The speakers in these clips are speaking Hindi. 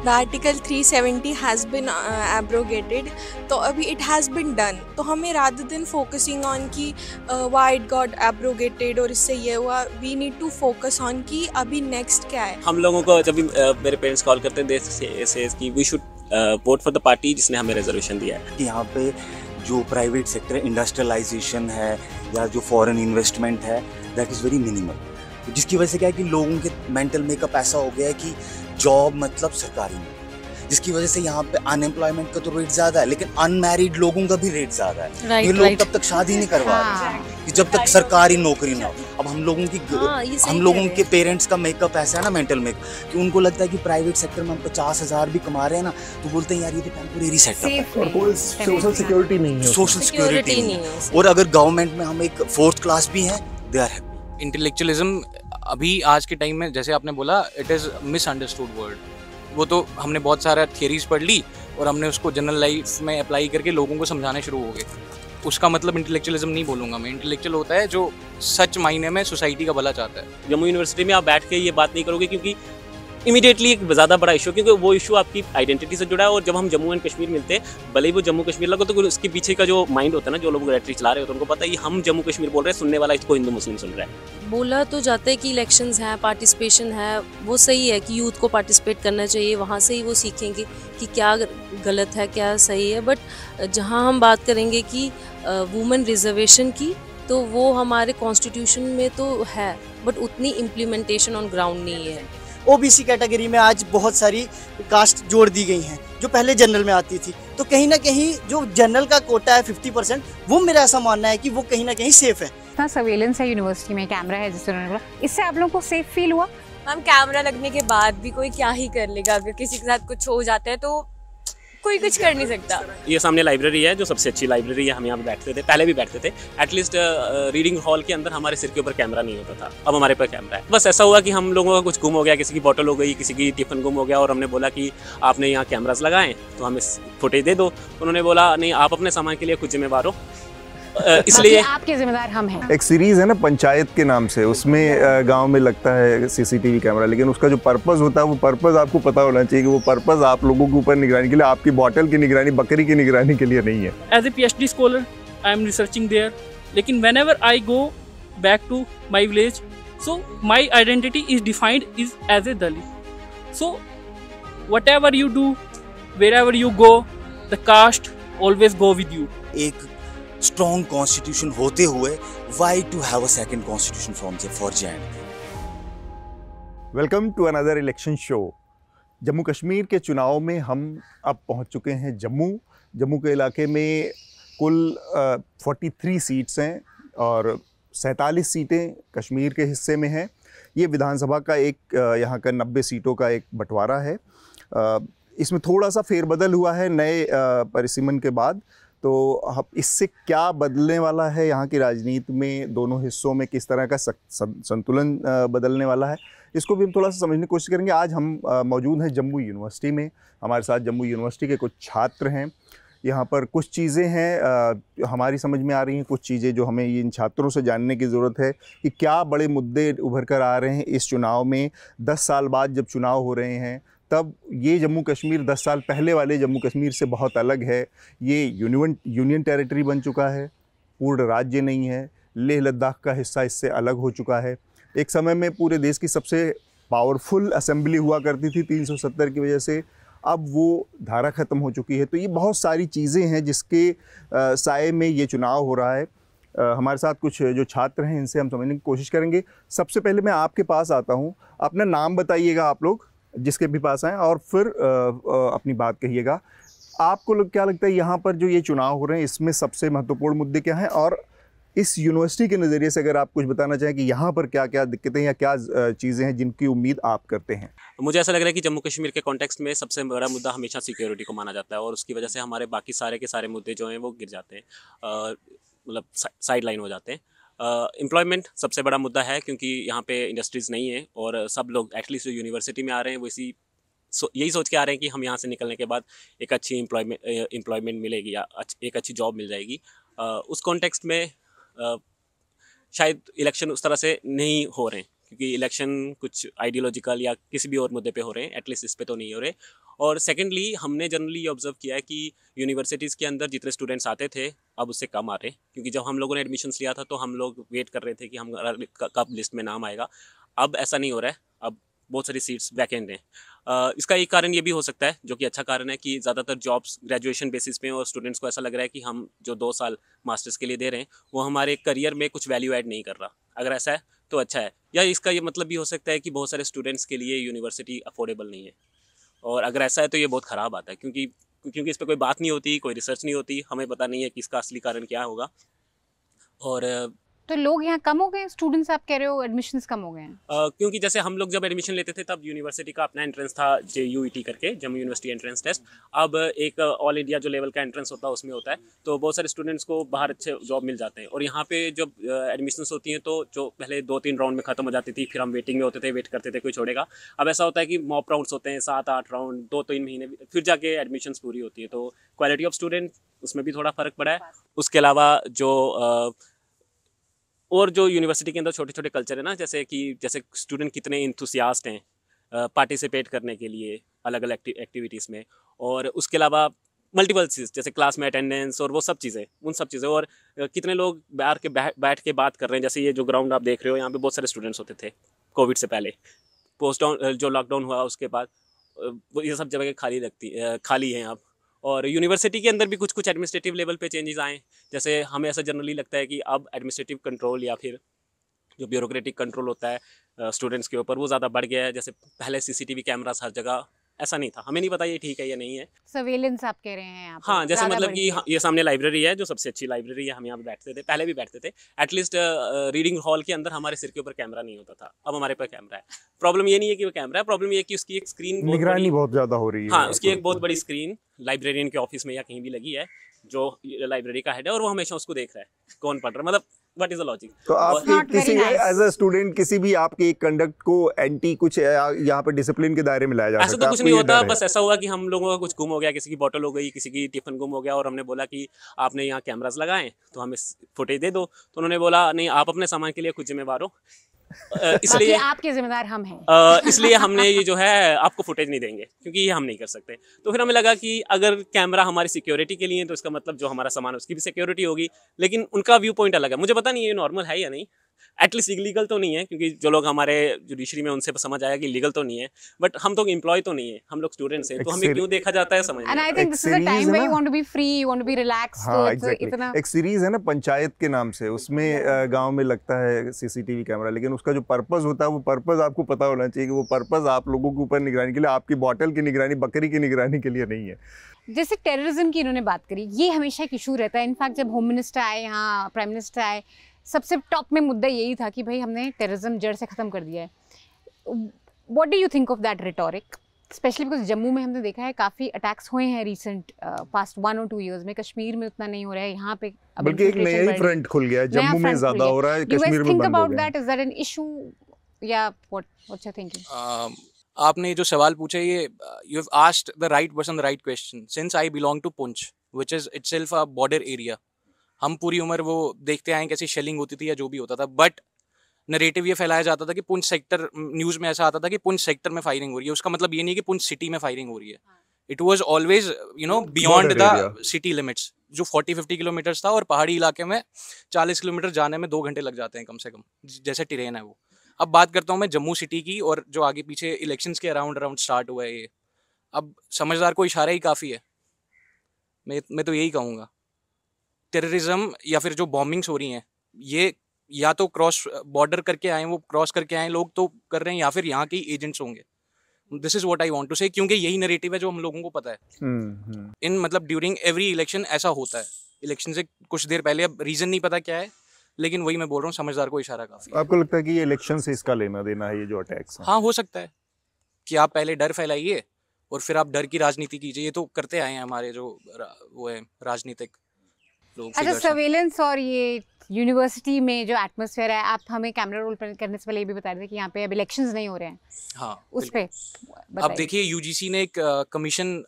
The article 370 has been abrogated, तो अभी इट हैज़ बिन डन, तो हमें रादर देन फोकसिंग ऑन कि वाई इट गॉट एब्रोगेटेड और इससे ये हुआ, we need to focus on कि अभी नेक्स्ट क्या है। हम लोगों को जब भी मेरे पेरेंट्स कॉल करते हैं दे सेज कि we should vote for the party जिसने हमें रिजर्वेशन दिया है। यहाँ पे जो प्राइवेट सेक्टर इंडस्ट्रियलाइजेशन है या जो फॉरेन इन्वेस्टमेंट है दैट इज़ वेरी मिनिमल, जिसकी वजह से क्या है कि लोगों के मेंटल मेकअप ऐसा हो गया है कि जॉब मतलब सरकारी नौकरी, जिसकी वजह से यहाँ पे अनएम्प्लॉयमेंट का तो रेट ज़्यादा है लेकिन अनमैरिड लोगों का भी रेट ज़्यादा है। ये लोग तब तक शादी नहीं करवा रहे कि जब तक सरकारी नौकरी ना हो। अब हम लोगों के पेरेंट्स का मेकअप ऐसा है ना, मेंटल मेकअप, कि उनको लगता है कि प्राइवेट सेक्टर में हम 50,000 भी कमा रहे हैं ना तो बोलते हैं यार ये तो टेम्पोरेरी सेटअप है और कोई सोशल सिक्योरिटी नहीं है, सोशल सिक्योरिटी नहीं है। और अगर गवर्नमेंट में हम एक 4th क्लास भी हैं दे आर हैप्पी। इंटेलेक्चुअलिज्म अभी आज के टाइम में, जैसे आपने बोला, इट इज़ मिसअंडरस्टूड वर्ड। वो तो हमने बहुत सारा थियरीज पढ़ ली और हमने उसको जनरल लाइफ में अप्लाई करके लोगों को समझाने शुरू हो गए। उसका मतलब इंटेलेक्चुअलिज्म नहीं बोलूँगा मैं। इंटेलेक्चुअल होता है जो सच मायने में सोसाइटी का भला चाहता है। जम्मू यूनिवर्सिटी में आप बैठ के ये बात नहीं करोगे क्योंकि इमीडिएटली एक ज़्यादा बड़ा इशू, क्योंकि वो इशू आपकी आइडेंटिटी से जुड़ा है। और जब हम जम्मू एंड कश्मीर मिलते हैं, भले ही वो जम्मू कश्मीर लगो, तो उसके पीछे का जो माइंड होता है ना, जो लोग रेटरी चला रहे होते हैं उनको पता है ये हम जम्मू कश्मीर बोल रहे हैं, सुनने वाला इसको हिंदू मुस्लिम सुन रहा है। बोला तो जाता है कि इलेक्शंस हैं, पार्टिसिपेशन है, वो सही है कि यूथ को पार्टिसिपेट करना चाहिए, वहाँ से ही वो सीखेंगे कि क्या गलत है क्या सही है। बट जहाँ हम बात करेंगे कि वुमेन रिजर्वेशन की, तो वो हमारे कॉन्स्टिट्यूशन में तो है बट उतनी इम्प्लीमेंटेशन ऑन ग्राउंड नहीं है। ओबीसी कैटेगरी में आज बहुत सारी कास्ट जोड़ दी गई हैं जो पहले जनरल में आती थी, तो कहीं ना कहीं जो जनरल का कोटा है 50%, वो मेरा ऐसा मानना है कि वो कहीं ना कहीं सेफ है। इतना सर्वेलेंस है यूनिवर्सिटी में, कैमरा है, जिस तरह इससे आप लोगों को सेफ फील हुआ? हम कैमरा लगने के बाद भी कोई क्या ही कर लेगा, अगर किसी के साथ कुछ हो जाता है तो कोई कुछ कर नहीं सकता। ये सामने लाइब्रेरी है जो सबसे अच्छी लाइब्रेरी है, हम यहाँ पे बैठते थे, पहले भी बैठते थे। एटलीस्ट रीडिंग हॉल के अंदर हमारे सिर के ऊपर कैमरा नहीं होता था, अब हमारे पास कैमरा है। बस ऐसा हुआ कि हम लोगों का कुछ गुम हो गया, किसी की बोतल हो गई, किसी की टिफिन गुम हो गया, और हमने बोला कि आपने यहाँ कैमराज लगाएं तो हमें फुटेज दे दो। उन्होंने बोला नहीं, आप अपने सामान के लिए खुद जिम्मेवार हो, इसलिए आपके जिम्मेदार हम हैं। एक सीरीज है ना पंचायत के नाम से, उसमें गांव में लगता है सीसीटीवी कैमरा, लेकिन उसका जो पर्पस होता है वो पर्पस आपको पता होना चाहिए कि वो पर्पस आप लोगों के ऊपर निगरानी के लिए, आपकी बॉटल की निगरानी, बकरी की निगरानी के लिए नहीं है। As a PhD scholar I am researching there, लेकिन whenever I go back to my village, so my identity is defined is as a Dalit. So whatever you do, wherever you go, the caste always go with you. एक स्ट्रॉन्ग कॉन्स्टिट्यूशन होते हुए why to have a second constitution from for JNK? Welcome to another election show. Jammu Kashmir के चुनाव में हम अब पहुंच चुके हैं जम्मू के इलाके में कुल 43 सीट्स हैं और 47 सीटें कश्मीर के हिस्से में हैं। ये विधानसभा का एक यहाँ का 90 सीटों का एक बंटवारा है। इसमें थोड़ा सा फेरबदल हुआ है नए परिसीमन के बाद, तो इससे क्या बदलने वाला है यहाँ की राजनीति में, दोनों हिस्सों में किस तरह का संतुलन बदलने वाला है, इसको भी हम थोड़ा सा समझने की कोशिश करेंगे। आज हम मौजूद हैं जम्मू यूनिवर्सिटी में। हमारे साथ जम्मू यूनिवर्सिटी के कुछ छात्र हैं। यहाँ पर कुछ चीज़ें हैं हमारी समझ में आ रही हैं, कुछ चीज़ें जो हमें इन छात्रों से जानने की ज़रूरत है कि क्या बड़े मुद्दे उभर कर आ रहे हैं इस चुनाव में। 10 साल बाद जब चुनाव हो रहे हैं तब ये जम्मू कश्मीर 10 साल पहले वाले जम्मू कश्मीर से बहुत अलग है। ये यूनियन टेरिटरी बन चुका है, पूर्ण राज्य नहीं है। लेह लद्दाख का हिस्सा इससे अलग हो चुका है। एक समय में पूरे देश की सबसे पावरफुल असेंबली हुआ करती थी 370 की वजह से, अब वो धारा ख़त्म हो चुकी है। तो ये बहुत सारी चीज़ें हैं जिसके साए में ये चुनाव हो रहा है। हमारे साथ कुछ जो छात्र हैं इनसे हम समझने की कोशिश करेंगे। सबसे पहले मैं आपके पास आता हूँ, अपना नाम बताइएगा आप लोग जिसके भी पास आएँ, और फिर अपनी बात कहिएगा। आपको क्या लगता है यहाँ पर जो ये चुनाव हो रहे हैं इसमें सबसे महत्वपूर्ण मुद्दे क्या हैं, और इस यूनिवर्सिटी के नज़रिए से अगर आप कुछ बताना चाहें कि यहाँ पर क्या क्या दिक्कतें या क्या चीज़ें हैं जिनकी उम्मीद आप करते हैं? मुझे ऐसा लग रहा है कि जम्मू कश्मीर के कॉन्टेक्स्ट में सबसे बड़ा मुद्दा हमेशा सिक्योरिटी को माना जाता है, और उसकी वजह से हमारे बाकी सारे के सारे मुद्दे जो हैं वो गिर जाते हैं, मतलब साइड लाइन हो जाते हैं। एम्प्लॉयमेंट सबसे बड़ा मुद्दा है, क्योंकि यहाँ पे इंडस्ट्रीज़ नहीं है और सब लोग एटलीस्ट जो यूनिवर्सिटी में आ रहे हैं वो यही सोच के आ रहे हैं कि हम यहाँ से निकलने के बाद एक अच्छी एम्प्लॉयमेंट मिलेगी या एक अच्छी जॉब मिल जाएगी। उस कॉन्टेक्स्ट में शायद इलेक्शन उस तरह से नहीं हो रहे हैं, क्योंकि इलेक्शन कुछ आइडियोलॉजिकल या किसी भी और मुद्दे पे हो रहे हैं, एटलीस्ट इस पे तो नहीं हो रहे। और सेकेंडली हमने जनरली ये ऑब्जर्व किया है कि यूनिवर्सिटीज़ के अंदर जितने स्टूडेंट्स आते थे अब उससे कम आ रहे हैं, क्योंकि जब हम लोगों ने एडमिशन्स लिया था तो हम लोग वेट कर रहे थे कि हम कब लिस्ट में नाम आएगा। अब ऐसा नहीं हो रहा है, अब बहुत सारी सीट्स वैकेंट हैं। इसका एक कारण ये भी हो सकता है, जो कि अच्छा कारण है, कि ज़्यादातर जॉब्स ग्रेजुएशन बेसिस पे, और स्टूडेंट्स को ऐसा लग रहा है कि हम जो 2 साल मास्टर्स के लिए दे रहे हैं वो हमारे करियर में कुछ वैल्यू ऐड नहीं कर रहा। अगर ऐसा है तो अच्छा है, या इसका ये मतलब भी हो सकता है कि बहुत सारे स्टूडेंट्स के लिए यूनिवर्सिटी अफोर्डेबल नहीं है, और अगर ऐसा है तो ये बहुत ख़राब बात है, क्योंकि इस पर कोई बात नहीं होती, कोई रिसर्च नहीं होती, हमें पता नहीं है कि इसका असली कारण क्या होगा। और तो लोग यहाँ कम हो गए, स्टूडेंट्स आप कह रहे हो एडमिशन्स कम हो गए हैं? क्योंकि जैसे हम लोग जब एडमिशन लेते थे तब यूनिवर्सिटी का अपना एंट्रेंस था, JUET करके, जम्मू यूनिवर्सिटी एंट्रेंस टेस्ट। अब एक ऑल इंडिया जो लेवल का एंट्रेंस होता है उसमें होता है, तो बहुत सारे स्टूडेंट्स को बाहर अच्छे जॉब मिल जाते हैं। और यहाँ पे जब एडमिशन्स होती हैं तो जो पहले 2-3 राउंड में ख़त्म हो जाती थी, फिर हम वेटिंग में होते थे, वेट करते थे कोई छोड़ेगा। अब ऐसा होता है कि मॉक राउंड्स होते हैं 7-8 राउंड, 2-3 महीने, फिर जाके एडमिशन्स पूरी होती है। तो क्वालिटी ऑफ स्टूडेंट उसमें भी थोड़ा फ़र्क पड़ा है। उसके अलावा जो यूनिवर्सिटी के अंदर छोटे छोटे कल्चर है ना, जैसे स्टूडेंट कितने इंथुसियास्ट हैं पार्टिसिपेट करने के लिए अलग अलग एक्टिविटीज़ में, और उसके अलावा मल्टीपल चीज़ जैसे क्लास में अटेंडेंस और वो सब चीज़ें, उन सब चीज़ें, और कितने लोग बैठ के बात कर रहे हैं। जैसे ये जो ग्राउंड आप देख रहे हो, यहाँ पे बहुत सारे स्टूडेंट्स होते थे कोविड से पहले, जो लॉकडाउन हुआ उसके बाद ये सब जगह खाली हैं अब। और यूनिवर्सिटी के अंदर भी कुछ एडमिनिस्ट्रेटिव लेवल पे चेंजेस आए, जैसे हमें ऐसा जनरली लगता है कि अब एडमिनिस्ट्रेटिव कंट्रोल या फिर जो ब्यूरोक्रेटिक कंट्रोल होता है स्टूडेंट्स के ऊपर, वो ज़्यादा बढ़ गया है। जैसे पहले CCTV कैमरास हर जगह, ऐसा नहीं था। हमें नहीं पता ये ठीक है या नहीं है, सर्वेलेंस आप कह रहे हैं यहाँ पे? हाँ, जैसे ज़्यादा मतलब बढ़ कि गया है। ये सामने लाइब्रेरी है, जो सबसे अच्छी लाइब्रेरी है, हम यहाँ पे बैठते थे, पहले भी बैठते थे। एटलीस्ट रीडिंग हॉल के अंदर हमारे सिर के ऊपर कैमरा नहीं होता था, अब हमारे पास कैमरा है। प्रॉब्लम ये नहीं है कि वो कैमरा है, प्रॉब्लम ये है कि उसकी एक स्क्रीन, निगरानी बहुत ज़्यादा हो रही है। हाँ, उसकी एक बहुत बड़ी स्क्रीन लाइब्रेरियन के ऑफिस में या कहीं भी लगी है, जो लाइब्रेरी का हेड है, और वो हमेशा उसको देख रहा है कौन पढ़ रहा है। मतलब व्हाट इज द लॉजिक? तो आपके Not किसी very nice. As a student किसी भी आपके कंडक्ट को एंटी कुछ यहाँ पे डिसिप्लिन के दायरे में लाया जा ऐसा सकता तो है? कुछ आपको नहीं ये होता, डर है? बस ऐसा हुआ कि हम लोगों का कुछ गुम हो गया, किसी की बोतल हो गई, किसी की टिफिन गुम हो गया, और हमने बोला कि आपने यहाँ कैमरास लगाए तो हमें फुटेज दे दो। तो उन्होंने बोला नहीं, आप अपने सामान के लिए खुद जिम्मेवार हो, बाकी इसलिए आपके जिम्मेदार हम हैं। इसलिए हमने ये जो है आपको फुटेज नहीं देंगे, क्योंकि ये हम नहीं कर सकते। तो फिर हमें लगा कि अगर कैमरा हमारी सिक्योरिटी के लिए है तो इसका मतलब जो हमारा सामान है उसकी भी सिक्योरिटी होगी, लेकिन उनका व्यू पॉइंट अलग है। मुझे पता नहीं ये नॉर्मल है या नहीं, एटलीस्ट इलीगल तो नहीं है, क्योंकि जो लोग हमारे जुडिशरी में उनसे समझ आया कि लीगल तो नहीं है, बट हम तो एम्प्लॉय तो नहीं है, हम लोग स्टूडेंट्स हैं, तो हमें क्यों देखा जाता है समझ And नहीं I आता। think this is a series time है where ना? you want to be free, you want to be relaxed. हाँ, तो एग्जैक्टली। इतना एक सीरीज है ना पंचायत के नाम से, उसमें गांव में लगता है CCTV कैमरा, लेकिन उसका जो पर्पस होता है वो पर्पस आपको पता होना चाहिए कि वो पर्पस आप लोगों के ऊपर निगरानी के लिए, आपकी बॉटल की निगरानी, बकरी की निगरानी के लिए नहीं है। जैसे टेररिज्म की इन्होंने बात करी, ये हमेशा एक इशू रहता है। इनफैक्ट जब होम मिनिस्टर आए यहाँ, प्राइम मिनिस्टर आए, सबसे टॉप में मुद्दा यही था कि भाई हमने टेररिज्म जड़ से ख़त्म कर दिया है। What do you think of that rhetoric, specially because Jammu में हमने देखा है काफ़ी अटैक्स हुए हैं रिसेंट पास्ट 1 और 2 ईयर्स में। कश्मीर में उतना नहीं हो रहा है, यहाँ पे अब बल्कि एक infiltration नया बढ़ ही रही है। फ्रंट खुल गया है, नया जम्मू में front ज्यादा खुल हो रहा है, You guys कश्मीर में think बंद हो about गया है। that? Is that an issue? Yeah, what's your thinking? आपने जो सवाल पूछा, ये you have asked the right person the right question. Since I belong to Poonch which is itself a border area, हम पूरी उम्र वो देखते आए कैसी शेलिंग होती थी या जो भी होता था, बट नरेटिव ये फैलाया जाता था कि पुंछ सेक्टर, न्यूज़ में ऐसा आता था कि पुंछ सेक्टर में फायरिंग हो रही है। उसका मतलब ये नहीं कि पुंछ सिटी में फायरिंग हो रही है। It was always beyond Border the area. City limits, जो 40-50 किलोमीटर्स था, और पहाड़ी इलाके में 40 किलोमीटर जाने में 2 घंटे लग जाते हैं कम से कम, जैसे टेरेन है वो। अब बात करता हूँ मैं जम्मू सिटी की, और जो आगे पीछे इलेक्शंस के अराउंड स्टार्ट हुआ है ये। अब समझदार को इशारा ही काफ़ी है, मैं तो यही कहूँगा। टेररिज्म या फिर जो बॉम्बिंग्स हो रही हैं, ये या तो क्रॉस बॉर्डर करके आए, वो क्रॉस करके आए लोग तो कर रहे हैं, या फिर यहाँ के एजेंट्स होंगे। This is what I want to say, क्योंकि यही नरेटिव है जो हम लोगों को पता है। इन मतलब ड्यूरिंग एवरी इलेक्शन ऐसा होता है, इलेक्शन से कुछ देर पहले। अब रीजन नहीं पता क्या है, लेकिन वही मैं बोल रहा हूँ, समझदार को इशारा काफी है। आपको लगता है कि ये इलेक्शन से इसका लेना देना है, ये जो अटैक्स हैं? हाँ, हो सकता है कि आप पहले डर फैलाइए और फिर आप डर की राजनीति कीजिए। ये तो करते आए हैं हमारे जो वो है राजनीतिक लोग। अच्छा, figures हैं। सर्वेलेंस और ये यूनिवर्सिटी में जो एटमॉस्फेयर है, आप हमें कैमरा रोल करने से पहले ये भी बता रहे थे कि यहाँ पे अब इलेक्शंस नहीं हो रहे हैं, हाँ, उस पे अब बताइए। देखिए, यूजीसी ने एक कमीशन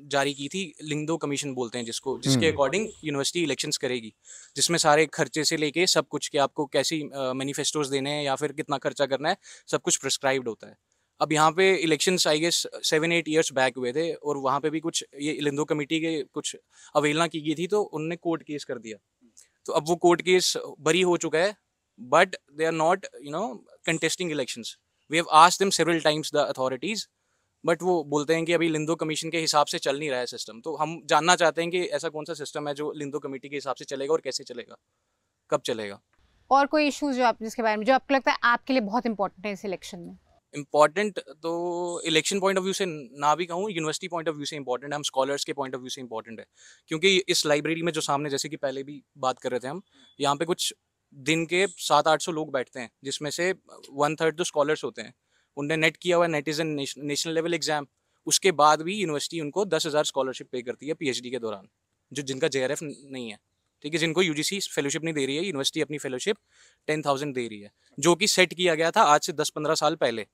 जारी की थी, लिंगदो कमीशन बोलते हैं जिसको, जिसके अकॉर्डिंग यूनिवर्सिटी इलेक्शंस करेगी, जिसमें सारे खर्चे से लेके सब कुछ, कि आपको कैसी मैनिफेस्टोज देने हैं या फिर कितना खर्चा करना है, सब कुछ प्रिस्क्राइब्ड होता है। अब यहाँ पे elections I guess 7-8 years back हुए थे और वहाँ पे भी कुछ ये लिंदो कमेटी के कुछ अवहेलना की गई थी, तो उनने कोर्ट केस कर दिया। तो अब वो कोर्ट केस बरी हो चुका है, but they are not contesting elections. We have asked them several times the authorities, but वो बोलते हैं कि अभी लिंदो कमीशन के हिसाब से चल नहीं रहा है सिस्टम। तो हम जानना चाहते हैं कि ऐसा कौन सा सिस्टम है जो लिंदो कमेटी के हिसाब से चलेगा और कैसे चलेगा, कब चलेगा। और कोई इश्यूज जो आप जिसके बारे में जो आपको लगता है आपके लिए बहुत इंपॉर्टेंट है इस इलेक्शन में? इम्पॉर्टेंट तो इलेक्शन पॉइंट ऑफ व्यू से ना भी कहूँ, यूनिवर्सिटी पॉइंट ऑफ व्यू से इंपॉर्टेंट है, हम स्कॉलर्स के पॉइंट ऑफ व्यू से इंपॉर्टेंट है। क्योंकि इस लाइब्रेरी में जो सामने, जैसे कि पहले भी बात कर रहे थे हम, यहाँ पे कुछ दिन के 700-800 लोग बैठते हैं, जिसमें से 1/3 तो स्कॉलर्स होते हैं। उनने नेट किया हुआ है, net is an national level exam. उसके बाद भी यूनिवर्सिटी उनको 10,000 स्कॉलरशिप पे करती है PhD के दौरान, जो जिनका JRF नहीं है, ठीक है, जिनको UGC फेलोशिप नहीं दे रही है, यूनिवर्सिटी अपनी फेलोशिप 10,000 दे रही है, जो कि सेट किया गया था आज से 10-15 साल पहले।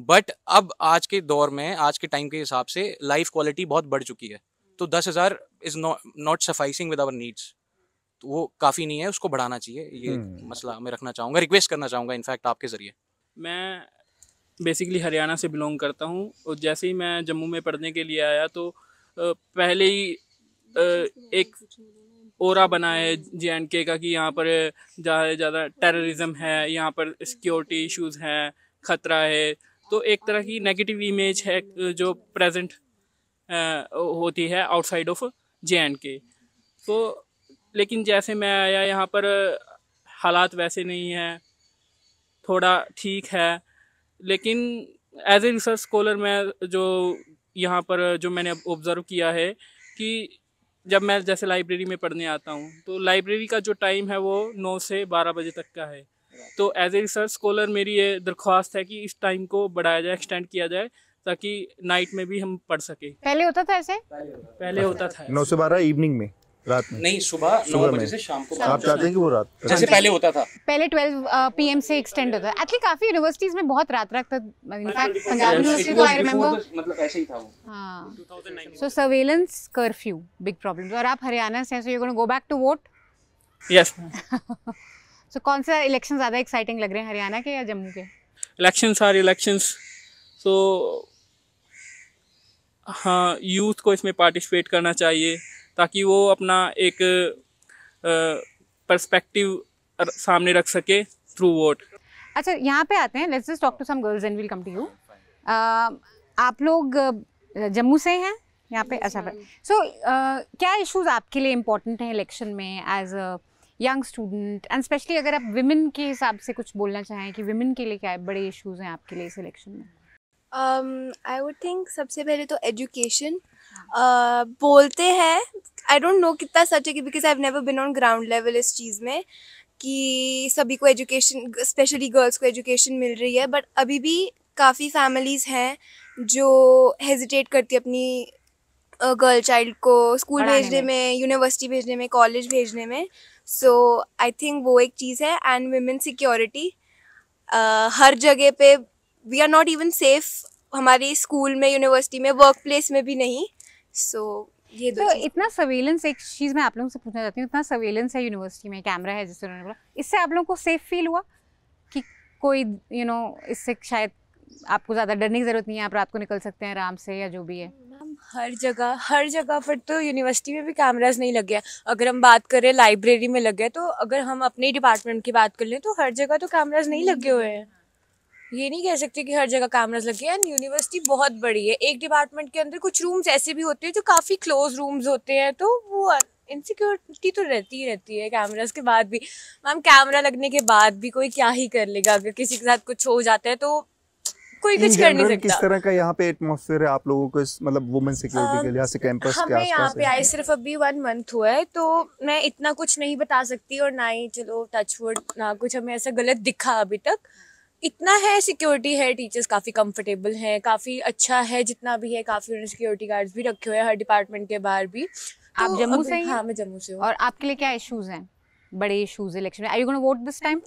बट अब आज के दौर में, आज के टाइम के हिसाब से लाइफ क्वालिटी बहुत बढ़ चुकी है, तो 10,000 is not sufficing with our needs. तो वो काफ़ी नहीं है, उसको बढ़ाना चाहिए। ये मसला मैं रखना चाहूँगा, रिक्वेस्ट करना चाहूँगा इनफैक्ट आपके ज़रिए। मैं बेसिकली हरियाणा से बिलोंग करता हूँ और जैसे ही मैं जम्मू में पढ़ने के लिए आया तो पहले ही एक ओरा बना है JNK का कि यहाँ पर ज़्यादा से ज़्यादा टेररिज्म है, यहाँ पर सिक्योरिटी इश्यूज़ हैं, ख़तरा है। तो एक तरह की नेगेटिव इमेज है जो प्रेजेंट होती है आउटसाइड ऑफ JNK। तो लेकिन जैसे मैं आया यहाँ पर हालात वैसे नहीं हैं, थोड़ा ठीक है। लेकिन एज ए रिसर्च स्कॉलर मैं जो यहाँ पर जो मैंने ऑब्ज़र्व किया है कि जब मैं जैसे लाइब्रेरी में पढ़ने आता हूँ तो लाइब्रेरी का जो टाइम है वो 9 से 12 बजे तक का है। तो एज ए रिसर्च स्कॉलर मेरी ये दरख्वास्त है कि इस टाइम को बढ़ाया जाए, एक्सटेंड किया जाए, ताकि नाइट में भी हम पढ़ सके। पहले होता था ऐसे? पहले होता था 9 से 12 इवनिंग में, रात में नहीं, सुबह 9 बजे से शाम को। आप चाहते हैं कि वो रात जैसे पहले होता था, पहले 12 PM से एक्सटेंड होता है। एक्चुअली काफी यूनिवर्सिटीज में बहुत रात तक, इनफैक्ट पंजाब यूनिवर्सिटी तो आई रिमेंबर, मतलब ऐसे ही था वो। हाँ। So surveillance curfew big problem. और आप हरियाणा से, so you gonna go back to vote? Yes. So कौन सा इलेक्शन ज्यादा एक्साइटिंग लग रहे हैं, हरियाणा के या जम्मू के? इलेक्शंस तो हाँ, यूथ को इसमें पार्टिसिपेट करना चाहिए ताकि वो अपना एक पर्सपेक्टिव सामने रख सके थ्रू वोट। अच्छा, यहाँ पे आते हैं, let's just talk to some girls and will come to you. आप लोग जम्मू से हैं यहाँ पे? अच्छा, सो क्या इश्यूज आपके लिए इम्पोर्टेंट हैं इलेक्शन में as a young student, and specially अगर आप विमेन के हिसाब से कुछ बोलना चाहें कि विमेन के लिए क्या बड़े इश्यूज हैं आपके लिए इस इलेक्शन में? आई वुड थिंक सबसे पहले तो एजुकेशन। बोलते हैं, आई डोंट नो कितना सच है, because I have never been on ground level इस चीज़ में, कि सभी को एजुकेशन, स्पेशली गर्ल्स को एजुकेशन मिल रही है। बट अभी भी काफ़ी फैमिलीज़ हैं जो हेजिटेट करती है अपनी गर्ल चाइल्ड को स्कूल भेजने में, यूनिवर्सिटी भेजने में, कॉलेज भेजने में। सो आई थिंक वो एक चीज़ है। एंड वुमेन सिक्योरिटी, हर जगह पे we are not even safe, हमारी स्कूल में, यूनिवर्सिटी में, वर्क प्लेस में भी नहीं। सो ये दो। तो इतना सर्वेलेंस, एक चीज़ मैं आप लोगों से पूछना चाहती हूँ, इतना सर्वेलेंस है यूनिवर्सिटी में, कैमरा है जिससे उन्होंने बोला, इससे आप लोगों को सेफ फील हुआ कि कोई इससे शायद आपको ज़्यादा डरने की ज़रूरत नहीं है, आप रात को निकल सकते हैं आराम से या जो भी है? मैम, हर जगह पर तो यूनिवर्सिटी में भी कैमरास नहीं लगे हैं। अगर हम बात करें लाइब्रेरी में लगे, तो अगर हम अपने डिपार्टमेंट की बात कर लें तो हर जगह तो कैमरास नहीं लगे हुए हैं। ये नहीं कह सकते कि हर जगह कैमरास लगे हैं। यूनिवर्सिटी बहुत बड़ी है, एक डिपार्टमेंट के अंदर कुछ रूम्स ऐसे भी होते हैं जो काफ़ी क्लोज रूम्स होते हैं, तो वो इनसिक्योरिटी तो रहती है कैमरास के बाद भी। मैम, कैमरा लगने के बाद भी कोई क्या ही कर लेगा, अगर किसी के साथ कुछ हो जाता है तो कोई कुछ कर नहीं सकता। किस तरह का यहाँ पे एटमॉस्फेयर है आप लोगों को, मतलब वुमेन सिक्योरिटी के लिहाज से कैंपस के आसपास? हमें यहाँ पे आए सिर्फ अभी 1 मंथ हुआ है, तो मैं इतना कुछ नहीं बता सकती, और ना ही चलो टचवुड ना कुछ हमें ऐसा गलत दिखा अभी तक। इतना है, सिक्योरिटी है, टीचर्स काफ़ी कंफर्टेबल हैं, काफ़ी अच्छा है जितना भी है, काफ़ी उन्होंने सिक्योरिटी गार्ड्स भी रखे हुए हैं हर डिपार्टमेंट के बाहर भी। आप जम्मू से ही? हाँ, मैं जम्मू से हूँ। और आपके लिए क्या इश्यूज हैं, बड़े इश्यूज इलेक्शन में? Are you gonna vote this time?